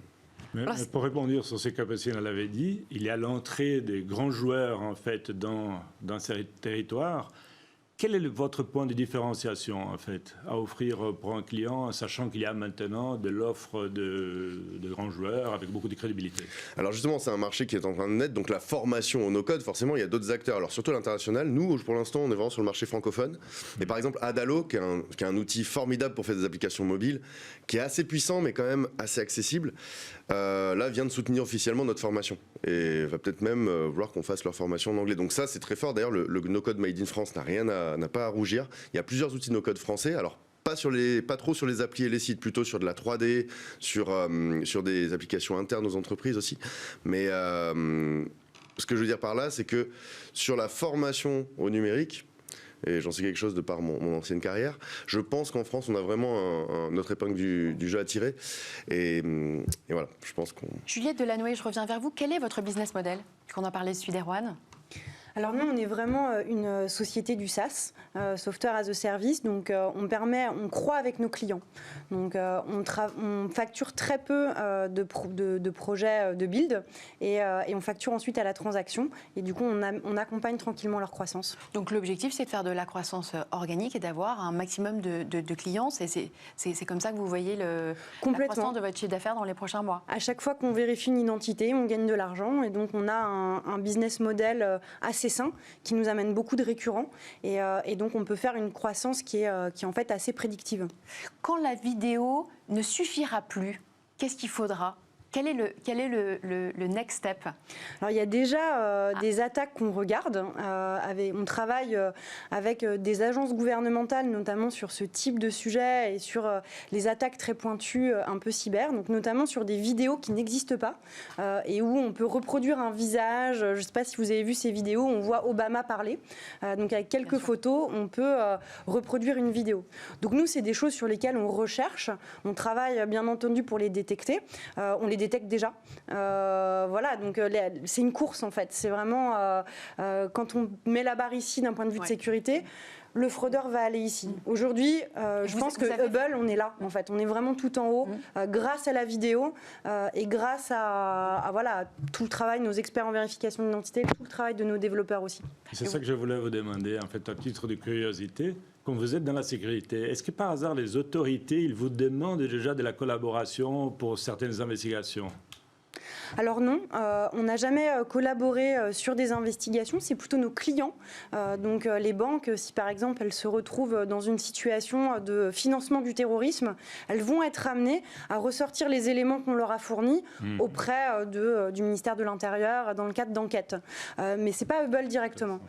Mais pour répondre sur ces capacités, on l'avait dit, il y a l'entrée des grands joueurs en fait dans ces territoires. Quel est votre point de différenciation en fait à offrir pour un client, sachant qu'il y a maintenant de l'offre de grands joueurs avec beaucoup de crédibilité? Alors justement, c'est un marché qui est en train de naître, donc la formation au no-code, forcément, il y a d'autres acteurs. Alors surtout à l'international, nous, pour l'instant, on est vraiment sur le marché francophone. Et par exemple, Adalo, qui est un outil formidable pour faire des applications mobiles, qui est assez puissant, mais quand même assez accessible, là, vient de soutenir officiellement notre formation. Et va peut-être même vouloir qu'on fasse leur formation en anglais. Donc ça, c'est très fort. D'ailleurs, le no-code Made in France n'a pas à rougir. Il y a plusieurs outils no-code français. Alors, pas trop sur les applis et les sites, plutôt sur de la 3D, sur des applications internes aux entreprises aussi. Mais ce que je veux dire par là, c'est que sur la formation au numérique, et j'en sais quelque chose de par mon ancienne carrière, je pense qu'en France, on a vraiment notre épingle du jeu à tirer. Et voilà, je pense qu'on... Juliette Delannoy, je reviens vers vous. Quel est votre business model? Qu'on a parlé celui d'Erwan. Alors nous, on est vraiment une société du SaaS, Software as a Service, donc on croit avec nos clients. Donc on facture très peu de projets de build et on facture ensuite à la transaction et du coup on accompagne tranquillement leur croissance. Donc l'objectif c'est de faire de la croissance organique et d'avoir un maximum de clients. C'est comme ça que vous voyez la croissance de votre chiffre d'affaires dans les prochains mois. À chaque fois qu'on vérifie une identité, on gagne de l'argent et donc on a un business model assez sain, qui nous amène beaucoup de récurrents et donc on peut faire une croissance qui est en fait assez prédictive. Quand la vidéo ne suffira plus, qu'est-ce qu'il faudra? Quel est le next step? Alors, il y a déjà des attaques qu'on regarde. On travaille avec des agences gouvernementales, notamment sur ce type de sujet et sur les attaques très pointues un peu cyber, donc notamment sur des vidéos qui n'existent pas et où on peut reproduire un visage. Je ne sais pas si vous avez vu ces vidéos, on voit Obama parler. Donc avec quelques photos, on peut reproduire une vidéo. Donc nous, c'est des choses sur lesquelles on recherche. On travaille bien entendu pour les détecter. On les détecte déjà. Voilà, donc c'est une course en fait. C'est vraiment quand on met la barre ici d'un point de vue de sécurité, le fraudeur va aller ici. Aujourd'hui, je pense que Hubble, on est là, en fait. On est vraiment tout en haut, grâce à la vidéo et grâce à voilà, tout le travail de nos experts en vérification d'identité, tout le travail de nos développeurs aussi. C'est ça que je voulais vous demander, en fait, à titre de curiosité. Quand vous êtes dans la sécurité, est-ce que par hasard, les autorités, ils vous demandent déjà de la collaboration pour certaines investigations ? Alors non, on n'a jamais collaboré sur des investigations, c'est plutôt nos clients. Donc les banques, si par exemple elles se retrouvent dans une situation de financement du terrorisme, elles vont être amenées à ressortir les éléments qu'on leur a fournis auprès du ministère de l'Intérieur dans le cadre d'enquêtes. Mais ce n'est pas Hubble directement.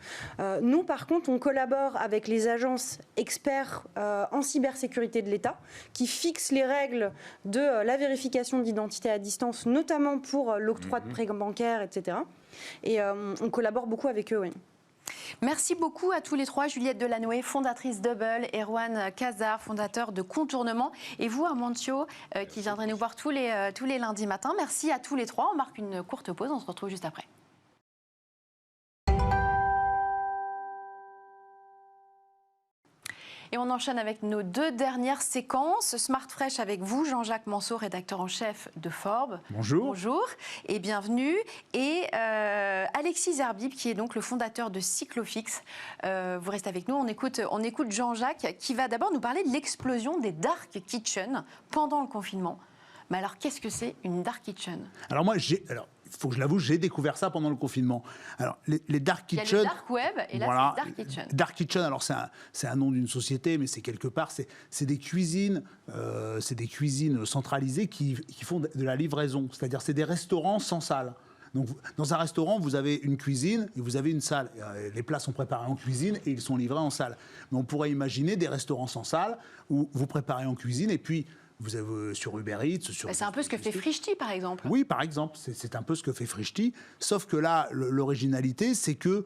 Nous, par contre, on collabore avec les agences experts en cybersécurité de l'État qui fixent les règles de la vérification d'identité à distance, notamment pour l'octroi de prêts bancaires, etc. Et on collabore beaucoup avec eux, oui. Merci beaucoup à tous les trois. Juliette Delanoë, fondatrice d'Hubble, Erwan Kazar, fondateur de Contournement, et vous, Amancio, qui viendrez nous voir tous les lundis matins. Merci à tous les trois. On marque une courte pause. On se retrouve juste après. Et on enchaîne avec nos deux dernières séquences. Smart Fresh avec vous, Jean-Jacques Manceau, rédacteur en chef de Forbes. Bonjour. Bonjour et bienvenue. Et Alexis Zerbib, qui est donc le fondateur de Cyclofix. Vous restez avec nous. On écoute Jean-Jacques, qui va d'abord nous parler de l'explosion des dark kitchens pendant le confinement. Mais alors, qu'est-ce que c'est une dark kitchen? Alors moi, il faut que je l'avoue, j'ai découvert ça pendant le confinement. Alors, les dark kitchens... Il y a le dark web et là, voilà, c'est dark kitchen. Dark kitchen, alors c'est un nom d'une société, mais c'est quelque part, c'est des cuisines centralisées qui font de la livraison. C'est-à-dire, c'est des restaurants sans salle. Donc, dans un restaurant, vous avez une cuisine et vous avez une salle. Les plats sont préparés en cuisine et ils sont livrés en salle. Mais on pourrait imaginer des restaurants sans salle où vous préparez en cuisine et puis... Vous avez sur Uber Eats... C'est un peu ce que fait Frischti, par exemple. Oui, par exemple. C'est un peu ce que fait Frischti. Sauf que là, l'originalité, c'est que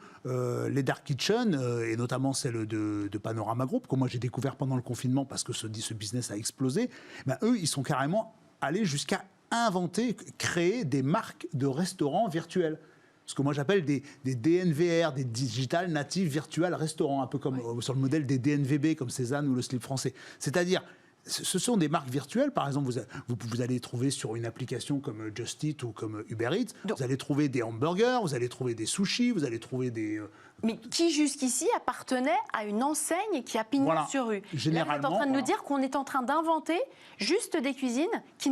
les dark kitchens, et notamment celle de Panorama Group, que moi j'ai découvert pendant le confinement parce que ce business a explosé, ben, eux, ils sont carrément allés jusqu'à inventer, créer des marques de restaurants virtuels. Ce que moi j'appelle des DNVR, des Digital Native Virtual Restaurants, un peu comme sur le modèle des DNVB, comme Cézanne ou le Slip français. C'est-à-dire... Ce sont des marques virtuelles, par exemple, vous allez trouver sur une application comme Just Eat ou comme Uber Eats, vous allez trouver des hamburgers, vous allez trouver des sushis, vous allez trouver des... Mais qui jusqu'ici appartenait à une enseigne qui a pignon sur rue. Généralement, là, vous êtes en train de nous dire qu'on est en train d'inventer juste des cuisines qui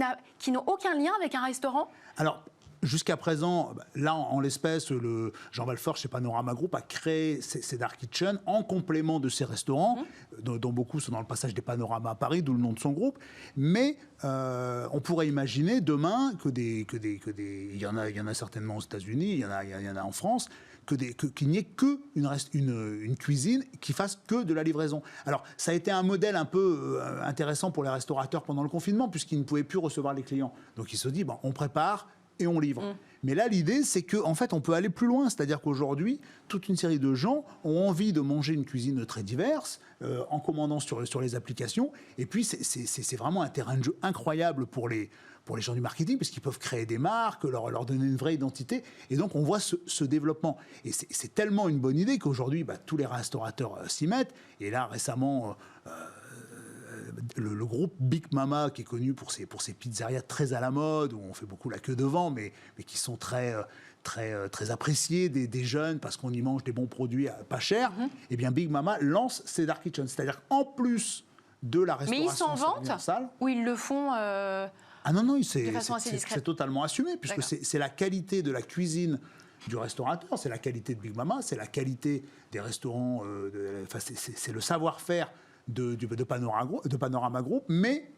n'ont aucun lien avec un restaurant? Alors, jusqu'à présent, là, en l'espèce, Jean Valfort, chez Panorama Group, a créé ces dark kitchens en complément de ces restaurants, dont beaucoup sont dans le passage des Panoramas à Paris, d'où le nom de son groupe. Mais on pourrait imaginer demain il y en a certainement aux États-Unis, il y en a en France, qu'il n'y ait qu'une cuisine qui fasse que de la livraison. Alors, ça a été un modèle un peu intéressant pour les restaurateurs pendant le confinement, puisqu'ils ne pouvaient plus recevoir les clients. Donc, ils se disent, on prépare et on livre. Mais là, l'idée, c'est qu'en fait, on peut aller plus loin. C'est-à-dire qu'aujourd'hui, toute une série de gens ont envie de manger une cuisine très diverse, en commandant sur les applications. Et puis, c'est vraiment un terrain de jeu incroyable pour les gens du marketing, parce qu'ils peuvent créer des marques, leur donner une vraie identité. Et donc, on voit ce développement. Et c'est tellement une bonne idée qu'aujourd'hui, tous les restaurateurs s'y mettent. Et là, récemment... Le groupe Big Mama, qui est connu pour ses pizzerias très à la mode, où on fait beaucoup la queue devant, mais qui sont très appréciés des jeunes, parce qu'on y mange des bons produits pas chers, et bien Big Mama lance ses dark kitchens. C'est-à-dire qu'en plus de la restauration... Mais ils s'en vantent ou ils le font Ah non, de façon assez discrète. C'est totalement assumé, puisque c'est la qualité de la cuisine du restaurateur, c'est la qualité de Big Mama, c'est la qualité des restaurants, c'est le savoir-faire de Panorama Group, mais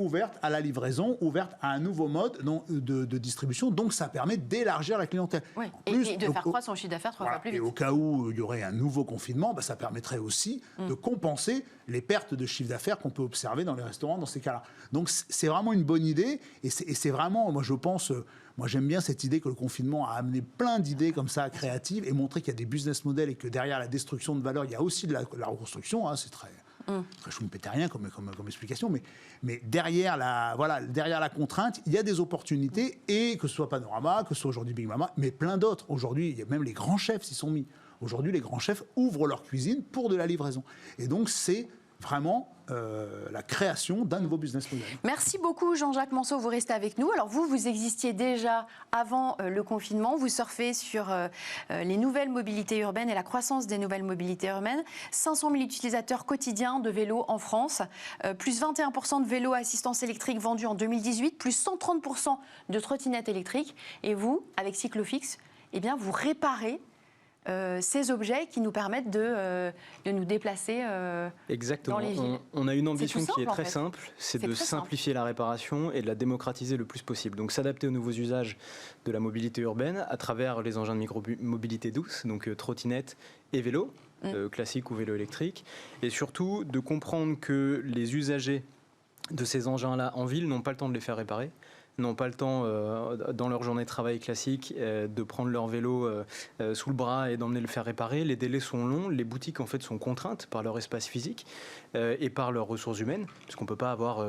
ouverte à la livraison, ouverte à un nouveau mode de distribution. Donc ça permet d'élargir la clientèle. Oui. En plus, Et de faire croître son chiffre d'affaires 3 fois plus et vite. au cas où il y aurait un nouveau confinement, ça permettrait aussi de compenser les pertes de chiffre d'affaires qu'on peut observer dans les restaurants dans ces cas-là. Donc c'est vraiment une bonne idée et c'est vraiment, moi je pense, moi j'aime bien cette idée que le confinement a amené plein d'idées comme ça créatives et montré qu'il y a des business models et que derrière la destruction de valeur, il y a aussi de la reconstruction. Hein, c'est très schumpeterien comme explication, mais derrière la contrainte, il y a des opportunités et que ce soit Panorama, que ce soit aujourd'hui Big Mama, mais plein d'autres. Aujourd'hui, il y a même les grands chefs s'y sont mis. Aujourd'hui, les grands chefs ouvrent leur cuisine pour de la livraison. Et donc, c'est vraiment la création d'un nouveau business model. Merci beaucoup Jean-Jacques Manceau, vous restez avec nous. Alors vous existiez déjà avant le confinement, vous surfez sur les nouvelles mobilités urbaines et la croissance des nouvelles mobilités urbaines. 500 000 utilisateurs quotidiens de vélos en France, plus 21% de vélos à assistance électrique vendus en 2018, plus 130% de trottinettes électriques. Et vous, avec Cyclofix, eh bien, vous réparez ces objets qui nous permettent de nous déplacer Exactement. dans les villes. On a une ambition tout simple, qui est en très fait. simple, c'est C'est de très simplifier la réparation et de la démocratiser le plus possible. Donc s'adapter aux nouveaux usages de la mobilité urbaine à travers les engins de micromobilité douce, donc trottinettes et vélos, classiques ou vélos électriques, et surtout de comprendre que les usagers de ces engins-là en ville n'ont pas le temps de les faire réparer, n'ont pas le temps, dans leur journée de travail classique, de prendre leur vélo sous le bras et d'emmener le faire réparer. Les délais sont longs, les boutiques en fait sont contraintes par leur espace physique et par leurs ressources humaines, puisqu'on ne peut pas avoir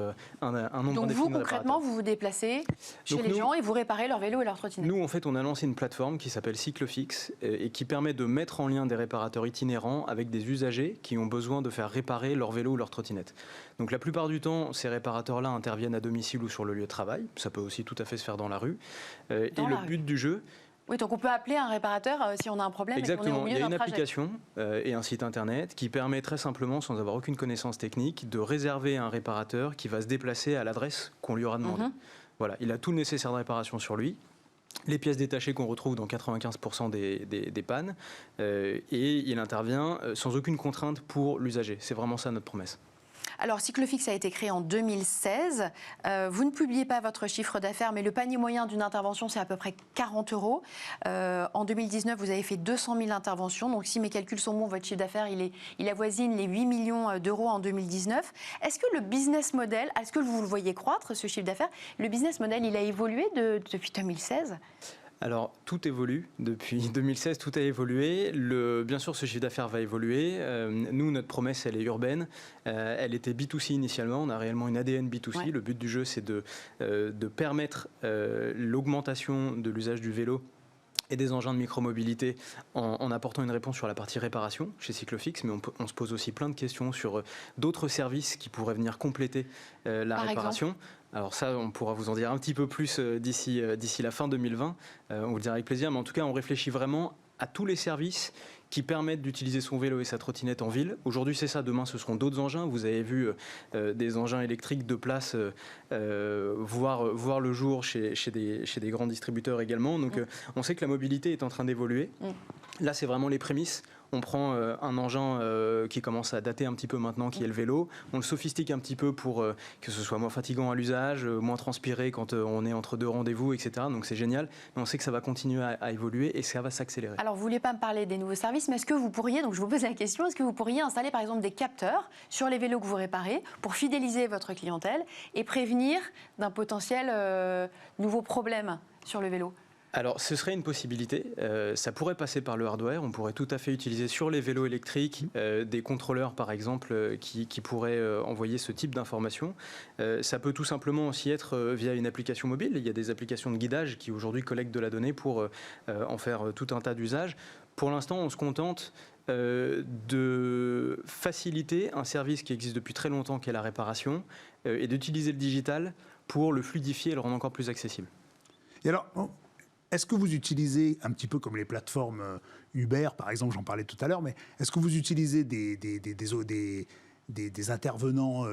un nombre Donc indéfini vous, de concrètement, réparateurs. vous vous déplacez chez Donc les nous- gens et vous réparez leur vélo et leur trottinette. Nous, en fait, on a lancé une plateforme qui s'appelle Cyclofix et qui permet de mettre en lien des réparateurs itinérants avec des usagers qui ont besoin de faire réparer leur vélo ou leur trottinette. Donc la plupart du temps, ces réparateurs-là interviennent à domicile ou sur le lieu de travail. Ça peut aussi tout à fait se faire dans la rue. Et Dans la le rue. but du jeu, Oui, donc on peut appeler un réparateur si on a un problème et qu'on est au exactement, il milieu y a d'un une trajet. application et un site internet qui permet très simplement, sans avoir aucune connaissance technique, de réserver un réparateur qui va se déplacer à l'adresse qu'on lui aura demandé. Voilà, il a tout le nécessaire de réparation sur lui. Les pièces détachées qu'on retrouve dans 95% des pannes et il intervient sans aucune contrainte pour l'usager. C'est vraiment ça notre promesse. Alors, Cyclofix a été créé en 2016. Vous ne publiez pas votre chiffre d'affaires, mais le panier moyen d'une intervention, c'est à peu près 40 €. En 2019, vous avez fait 200 000 interventions. Donc, si mes calculs sont bons, votre chiffre d'affaires, il avoisine les 8 millions d'euros en 2019. Est-ce que le business model, est-ce que vous le voyez croître, ce chiffre d'affaires? Le business model, il a évolué depuis 2016? Alors, tout évolue. Depuis 2016, tout a évolué. Bien sûr, ce chiffre d'affaires va évoluer. Nous, notre promesse, elle est urbaine. Elle était B2C initialement. On a réellement une ADN B2C. Ouais. Le but du jeu, c'est de permettre l'augmentation de l'usage du vélo et des engins de micromobilité en apportant une réponse sur la partie réparation chez Cyclofix, mais on se pose aussi plein de questions sur d'autres services qui pourraient venir compléter la Par réparation. Alors ça, on pourra vous en dire un petit peu plus d'ici la fin 2020. On vous le dira avec plaisir, mais en tout cas, on réfléchit vraiment à tous les services qui permettent d'utiliser son vélo et sa trottinette en ville. Aujourd'hui, c'est ça. Demain, ce seront d'autres engins. Vous avez vu des engins électriques de place voir le jour chez des grands distributeurs également. Donc, on sait que la mobilité est en train d'évoluer. Là, c'est vraiment les prémices. On prend un engin qui commence à dater un petit peu maintenant, qui est le vélo. On le sophistique un petit peu pour que ce soit moins fatigant à l'usage, moins transpiré quand on est entre deux rendez-vous, etc. Donc c'est génial. Mais on sait que ça va continuer à évoluer et ça va s'accélérer. Alors, vous ne voulez pas me parler des nouveaux services, mais est-ce que vous pourriez, donc je vous pose la question, est-ce que vous pourriez installer par exemple des capteurs sur les vélos que vous réparez pour fidéliser votre clientèle et prévenir d'un potentiel nouveau problème sur le vélo? Alors, ce serait une possibilité. Ça pourrait passer par le hardware. On pourrait tout à fait utiliser sur les vélos électriques des contrôleurs, par exemple, qui pourraient envoyer ce type d'informations. Ça peut tout simplement aussi être via une application mobile. Il y a des applications de guidage qui aujourd'hui collectent de la donnée pour en faire tout un tas d'usages. Pour l'instant, on se contente de faciliter un service qui existe depuis très longtemps, qui est la réparation, et d'utiliser le digital pour le fluidifier et le rendre encore plus accessible. Et alors, est-ce que vous utilisez, un petit peu comme les plateformes Uber, par exemple, j'en parlais tout à l'heure, mais est-ce que vous utilisez des intervenants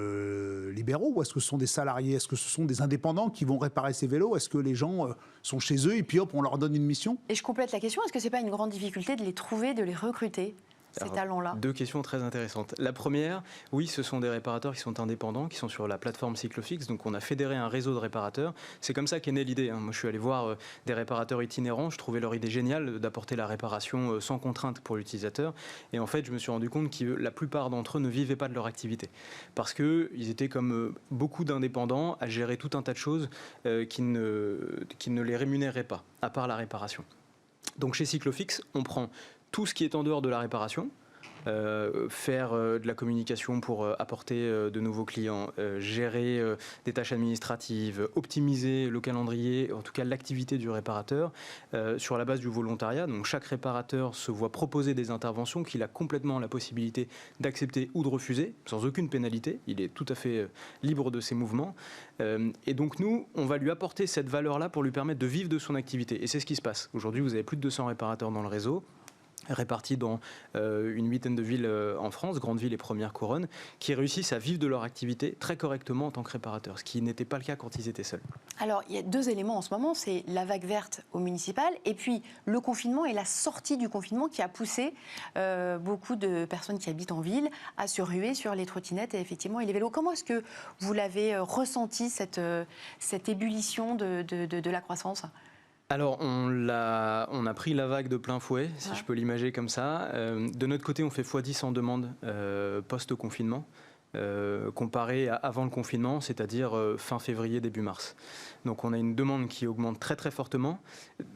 libéraux ou est-ce que ce sont des salariés? Est-ce que ce sont des indépendants qui vont réparer ces vélos? Est-ce que les gens sont chez eux et puis hop, on leur donne une mission? Et je complète la question, est-ce que ce n'est pas une grande difficulté de les trouver, de les recruter? ces talents-là? Deux questions très intéressantes. La première, oui, ce sont des réparateurs qui sont indépendants, qui sont sur la plateforme Cyclofix. Donc on a fédéré un réseau de réparateurs. C'est comme ça qu'est née l'idée. Moi, je suis allé voir des réparateurs itinérants. Je trouvais leur idée géniale d'apporter la réparation sans contrainte pour l'utilisateur. Et en fait, je me suis rendu compte que la plupart d'entre eux ne vivaient pas de leur activité. Parce qu'ils étaient comme beaucoup d'indépendants à gérer tout un tas de choses qui ne les rémunéraient pas, à part la réparation. Donc chez Cyclofix, on prend tout ce qui est en dehors de la réparation, faire de la communication pour apporter de nouveaux clients, gérer des tâches administratives, optimiser le calendrier, en tout cas l'activité du réparateur, sur la base du volontariat. Donc chaque réparateur se voit proposer des interventions qu'il a complètement la possibilité d'accepter ou de refuser, sans aucune pénalité. Il est tout à fait libre de ses mouvements. Et donc nous, on va lui apporter cette valeur-là pour lui permettre de vivre de son activité. Et c'est ce qui se passe. Aujourd'hui, vous avez plus de 200 réparateurs dans le réseau, répartis dans une huitaine de villes en France, grandes villes et premières couronnes, qui réussissent à vivre de leur activité très correctement en tant que réparateurs, ce qui n'était pas le cas quand ils étaient seuls. Alors, il y a deux éléments en ce moment, c'est la vague verte au municipal et puis le confinement et la sortie du confinement qui a poussé beaucoup de personnes qui habitent en ville à se ruer sur les trottinettes et effectivement et les vélos. Comment est-ce que vous l'avez ressenti, cette ébullition de la croissance ? Alors, on a pris la vague de plein fouet, si je peux l'imager comme ça. De notre côté, on fait x10 en demande post-confinement, comparé à avant le confinement, c'est-à-dire fin février, début mars. Donc on a une demande qui augmente très très fortement.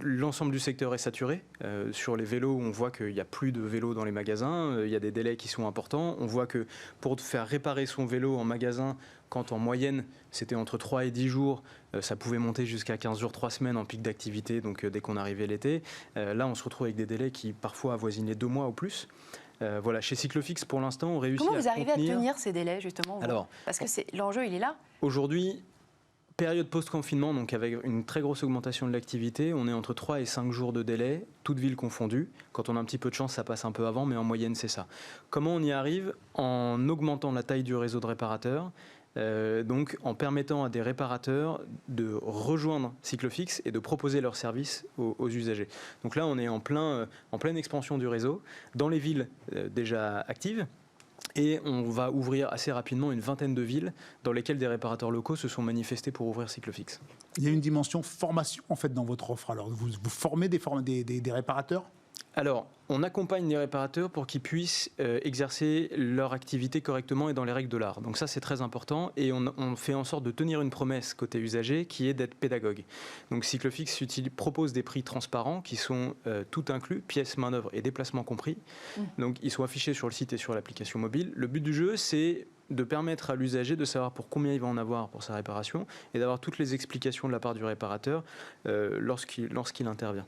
L'ensemble du secteur est saturé. Sur les vélos, on voit qu'il n'y a plus de vélos dans les magasins, il y a des délais qui sont importants. On voit que pour faire réparer son vélo en magasin, quand en moyenne c'était entre 3 et 10 jours, ça pouvait monter jusqu'à 15 jours, 3 semaines en pic d'activité, donc dès qu'on arrivait l'été. Là on se retrouve avec des délais qui parfois avoisinaient 2 mois ou plus. Voilà, chez Cyclofix, pour l'instant, on réussit à Comment vous arrivez contenir... à tenir ces délais, justement parce que l'enjeu, il est là. Aujourd'hui, période post-confinement, donc avec une très grosse augmentation de l'activité, on est entre 3 et 5 jours de délai, toutes villes confondues. Quand on a un petit peu de chance, ça passe un peu avant, mais en moyenne, c'est ça. Comment on y arrive ? En augmentant la taille du réseau de réparateurs, donc en permettant à des réparateurs de rejoindre Cyclofix et de proposer leurs services aux usagers. Donc là, on est en pleine expansion du réseau, dans les villes déjà actives, et on va ouvrir assez rapidement une vingtaine de villes dans lesquelles des réparateurs locaux se sont manifestés pour ouvrir Cyclofix. Il y a une dimension formation en fait dans votre offre. Alors vous formez des réparateurs ? Alors, on accompagne les réparateurs pour qu'ils puissent exercer leur activité correctement et dans les règles de l'art. Donc ça, c'est très important et on fait en sorte de tenir une promesse côté usager qui est d'être pédagogue. Donc Cyclofix propose des prix transparents qui sont tout inclus, pièces, main-d'œuvre et déplacements compris. Donc ils sont affichés sur le site et sur l'application mobile. Le but du jeu, c'est de permettre à l'usager de savoir pour combien il va en avoir pour sa réparation et d'avoir toutes les explications de la part du réparateur lorsqu'il intervient.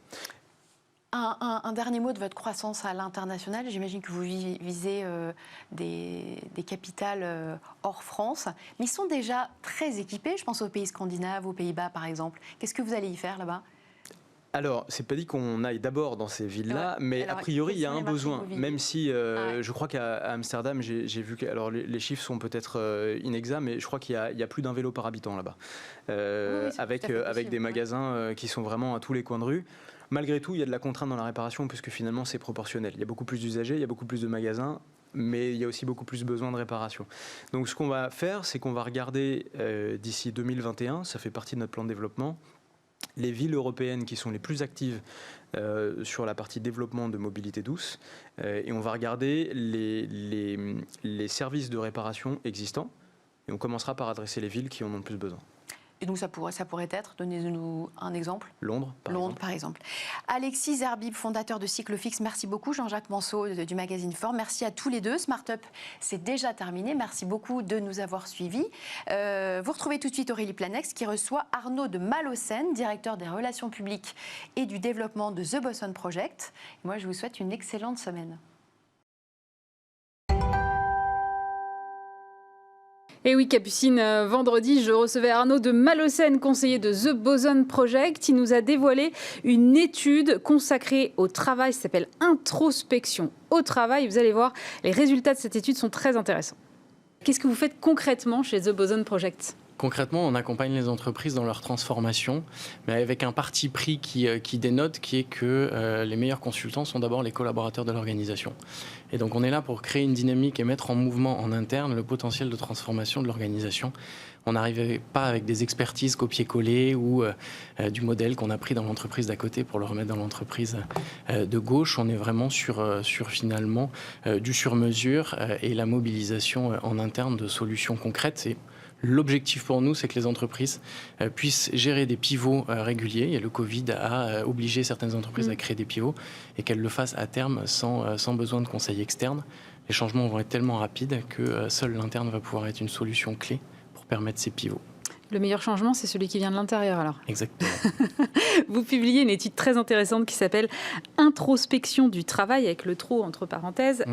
Un dernier mot de votre croissance à l'international. J'imagine que vous visez des capitales hors France, mais ils sont déjà très équipés. Je pense aux pays scandinaves, aux Pays-Bas par exemple. Qu'est-ce que vous allez y faire là-bas ? Alors, c'est pas dit qu'on aille d'abord dans ces villes-là, mais alors, a priori, il y a un besoin. Même si, je crois qu'à Amsterdam, j'ai vu que alors, les chiffres sont peut-être inexacts, mais je crois qu'il y a plus d'un vélo par habitant là-bas, avec des magasins qui sont vraiment à tous les coins de rue. Malgré tout, il y a de la contrainte dans la réparation, puisque finalement, c'est proportionnel. Il y a beaucoup plus d'usagers, il y a beaucoup plus de magasins, mais il y a aussi beaucoup plus besoin de réparation. Donc, ce qu'on va faire, c'est qu'on va regarder d'ici 2021, ça fait partie de notre plan de développement, les villes européennes qui sont les plus actives sur la partie développement de mobilité douce, et on va regarder les services de réparation existants, et on commencera par adresser les villes qui en ont le plus besoin. Et donc ça pourrait être, donnez-nous un exemple. Londres, par exemple. Alexis Zerbib, fondateur de Cyclofix, merci beaucoup. Jean-Jacques Manceau du magazine Forme, merci à tous les deux. Smart Up, c'est déjà terminé. Merci beaucoup de nous avoir suivis. Vous retrouvez tout de suite Aurélie Planex qui reçoit Arnaud de Malocène, directeur des relations publiques et du développement de The Boson Project. Et moi, je vous souhaite une excellente semaine. Et oui, Capucine, vendredi, je recevais Arnaud de Malocène, conseiller de The Boson Project. Il nous a dévoilé une étude consacrée au travail, ça s'appelle Introspection au travail. Vous allez voir, les résultats de cette étude sont très intéressants. Qu'est-ce que vous faites concrètement chez The Boson Project ? Concrètement, on accompagne les entreprises dans leur transformation, mais avec un parti pris qui dénote, qui est que les meilleurs consultants sont d'abord les collaborateurs de l'organisation. Et donc on est là pour créer une dynamique et mettre en mouvement en interne le potentiel de transformation de l'organisation. On n'arrivait pas avec des expertises copier-coller ou du modèle qu'on a pris dans l'entreprise d'à côté pour le remettre dans l'entreprise de gauche. On est vraiment sur finalement du sur-mesure et la mobilisation en interne de solutions concrètes. Et l'objectif pour nous, c'est que les entreprises puissent gérer des pivots réguliers. Et le Covid a obligé certaines entreprises à créer des pivots et qu'elles le fassent à terme sans besoin de conseils externes. Les changements vont être tellement rapides que seul l'interne va pouvoir être une solution clé pour permettre ces pivots. Le meilleur changement, c'est celui qui vient de l'intérieur, alors. Exactement. Vous publiez une étude très intéressante qui s'appelle « Introspection du travail », avec le trop entre parenthèses.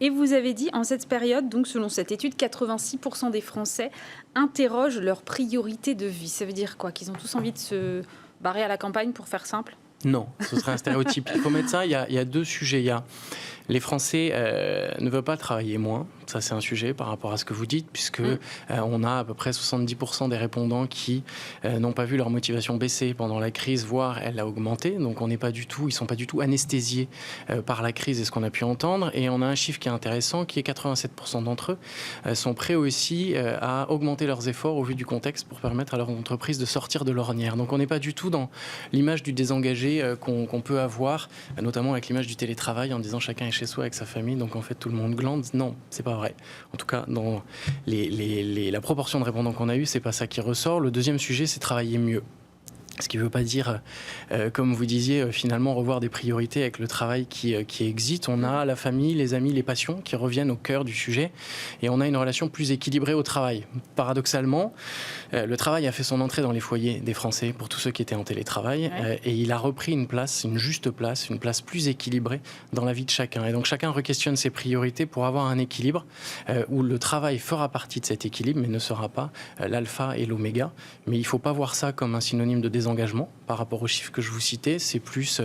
Et vous avez dit, en cette période, donc selon cette étude, 86% des Français interrogent leurs priorités de vie. Ça veut dire quoi? Qu'ils ont tous envie de se barrer à la campagne, pour faire simple? Non, ce serait un stéréotype. Il faut mettre ça, il y a deux sujets. Il y a les Français ne veulent pas travailler moins. Ça, c'est un sujet par rapport à ce que vous dites, puisque on a à peu près 70% des répondants qui n'ont pas vu leur motivation baisser pendant la crise, voire elle a augmenté. Donc, ils ne sont pas du tout anesthésiés par la crise et ce qu'on a pu entendre. Et on a un chiffre qui est intéressant, qui est 87% d'entre eux sont prêts aussi à augmenter leurs efforts au vu du contexte pour permettre à leur entreprise de sortir de l'ornière. Donc, on n'est pas du tout dans l'image du désengagé qu'on peut avoir, notamment avec l'image du télétravail, en disant chacun est chez soi avec sa famille, donc en fait tout le monde glande. Non, c'est pas vrai. En tout cas, dans la proportion de répondants qu'on a eu, c'est pas ça qui ressort. Le deuxième sujet, c'est travailler mieux. Ce qui ne veut pas dire, comme vous disiez, finalement revoir des priorités avec le travail qui existe. On a la famille, les amis, les passions qui reviennent au cœur du sujet. Et on a une relation plus équilibrée au travail. Paradoxalement, le travail a fait son entrée dans les foyers des Français pour tous ceux qui étaient en télétravail. Et il a repris une place, une juste place, une place plus équilibrée dans la vie de chacun. Et donc chacun re-questionne ses priorités pour avoir un équilibre où le travail fera partie de cet équilibre, mais ne sera pas l'alpha et l'oméga. Mais il ne faut pas voir ça comme un synonyme de désengagement par rapport aux chiffres que je vous citais. C'est plus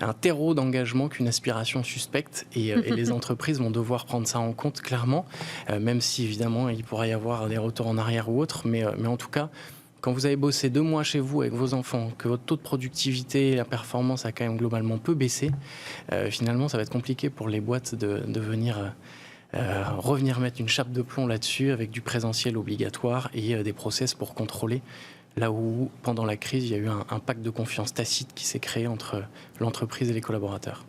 un terreau d'engagement qu'une aspiration suspecte et les entreprises vont devoir prendre ça en compte clairement, même si évidemment il pourrait y avoir des retours en arrière ou autres, mais en tout cas quand vous avez bossé 2 mois chez vous avec vos enfants, que votre taux de productivité et la performance a quand même globalement peu baissé, finalement ça va être compliqué pour les boîtes de venir revenir mettre une chape de plomb là-dessus avec du présentiel obligatoire et des process pour contrôler. Là où, pendant la crise, il y a eu un pacte de confiance tacite qui s'est créé entre l'entreprise et les collaborateurs.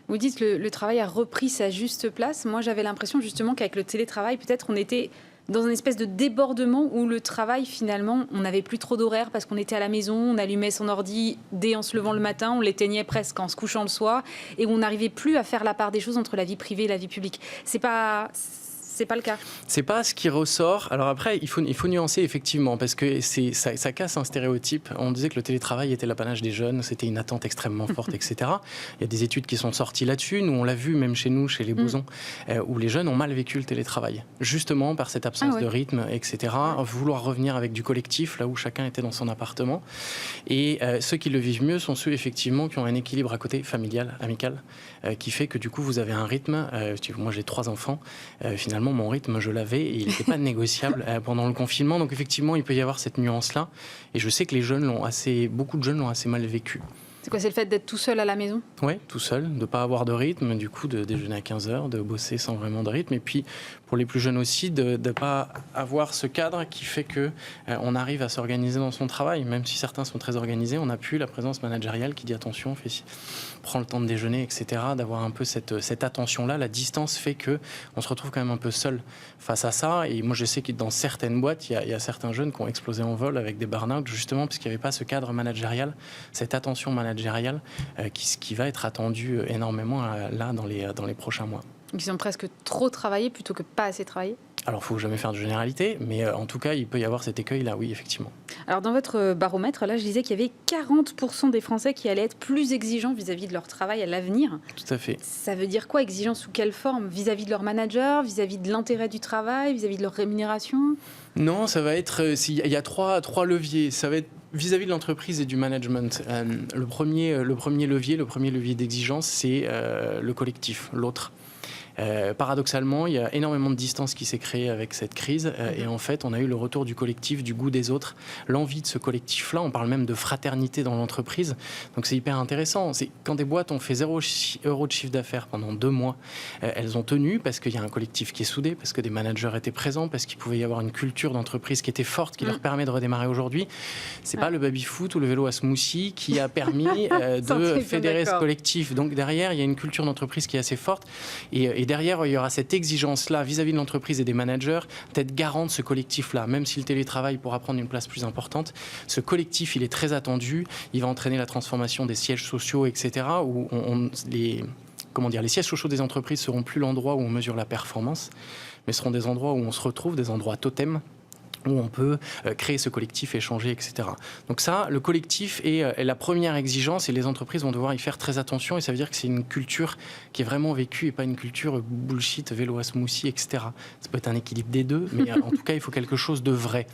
Vous dites que le travail a repris sa juste place. Moi, j'avais l'impression justement qu'avec le télétravail, peut-être on était dans une espèce de débordement où le travail, finalement, on n'avait plus trop d'horaires parce qu'on était à la maison, on allumait son ordi dès en se levant le matin, on l'éteignait presque en se couchant le soir, et où on n'arrivait plus à faire la part des choses entre la vie privée et la vie publique. C'est pas le cas. C'est pas ce qui ressort. Alors après, il faut nuancer effectivement parce que ça casse un stéréotype. On disait que le télétravail était l'apanage des jeunes, c'était une attente extrêmement forte, etc. Il y a des études qui sont sorties là-dessus. Nous, on l'a vu même chez nous, chez les Bosons, où les jeunes ont mal vécu le télétravail, justement par cette absence de rythme, etc. Vouloir revenir avec du collectif, là où chacun était dans son appartement. Et ceux qui le vivent mieux sont ceux effectivement qui ont un équilibre à côté familial, amical, qui fait que du coup vous avez un rythme. Moi, j'ai 3 enfants. Finalement, mon rythme, je l'avais et il n'était pas négociable pendant le confinement. Donc effectivement, il peut y avoir cette nuance-là. Et je sais que beaucoup de jeunes l'ont assez mal vécu. C'est quoi, c'est le fait d'être tout seul à la maison? Oui, tout seul, de ne pas avoir de rythme, du coup de déjeuner à 15h, de bosser sans vraiment de rythme. Et puis pour les plus jeunes aussi, de ne pas avoir ce cadre qui fait qu'on arrive à s'organiser dans son travail. Même si certains sont très organisés, on n'a plus la présence managériale qui dit attention, prends le temps de déjeuner, etc. D'avoir un peu cette attention-là. La distance fait qu'on se retrouve quand même un peu seul face à ça. Et moi, je sais que dans certaines boîtes, il y a certains jeunes qui ont explosé en vol avec des burn-out, justement parce qu'il n'y avait pas ce cadre managérial, cette attention managériale qui va être attendue énormément là dans les prochains mois. Ils ont presque trop travaillé plutôt que pas assez travaillé? Alors, il ne faut jamais faire de généralité, mais en tout cas, il peut y avoir cet écueil-là, oui, effectivement. Alors, dans votre baromètre, là, je disais qu'il y avait 40% des Français qui allaient être plus exigeants vis-à-vis de leur travail à l'avenir. Tout à fait. Ça veut dire quoi, exigeant sous quelle forme? Vis-à-vis de leur manager, vis-à-vis de l'intérêt du travail, vis-à-vis de leur rémunération? Non, ça va être... Il y a trois leviers. Ça va être vis-à-vis de l'entreprise et du management. Le premier levier d'exigence, c'est le collectif, l'autre. Paradoxalement, il y a énormément de distance qui s'est créée avec cette crise et en fait, on a eu le retour du collectif, du goût des autres, l'envie de ce collectif-là. On parle même de fraternité dans l'entreprise. Donc c'est hyper intéressant. C'est quand des boîtes ont fait 0 € de chiffre d'affaires pendant 2 mois, elles ont tenu parce qu'il y a un collectif qui est soudé, parce que des managers étaient présents, parce qu'il pouvait y avoir une culture d'entreprise qui était forte, qui leur permet de redémarrer aujourd'hui. C'est pas le baby-foot ou le vélo à smoothie qui a permis de fédérer ce collectif. Donc derrière, il y a une culture d'entreprise qui est assez forte et derrière, il y aura cette exigence-là vis-à-vis de l'entreprise et des managers d'être garant de ce collectif-là. Même si le télétravail pourra prendre une place plus importante, ce collectif, il est très attendu. Il va entraîner la transformation des sièges sociaux, etc. Où les sièges sociaux des entreprises seront plus l'endroit où on mesure la performance, mais seront des endroits où on se retrouve, des endroits totems, où on peut créer ce collectif, échanger, etc. Donc ça, le collectif est la première exigence et les entreprises vont devoir y faire très attention et ça veut dire que c'est une culture qui est vraiment vécue et pas une culture bullshit, vélo à smoothie, etc. Ça peut être un équilibre des deux, mais en tout cas, il faut quelque chose de vrai.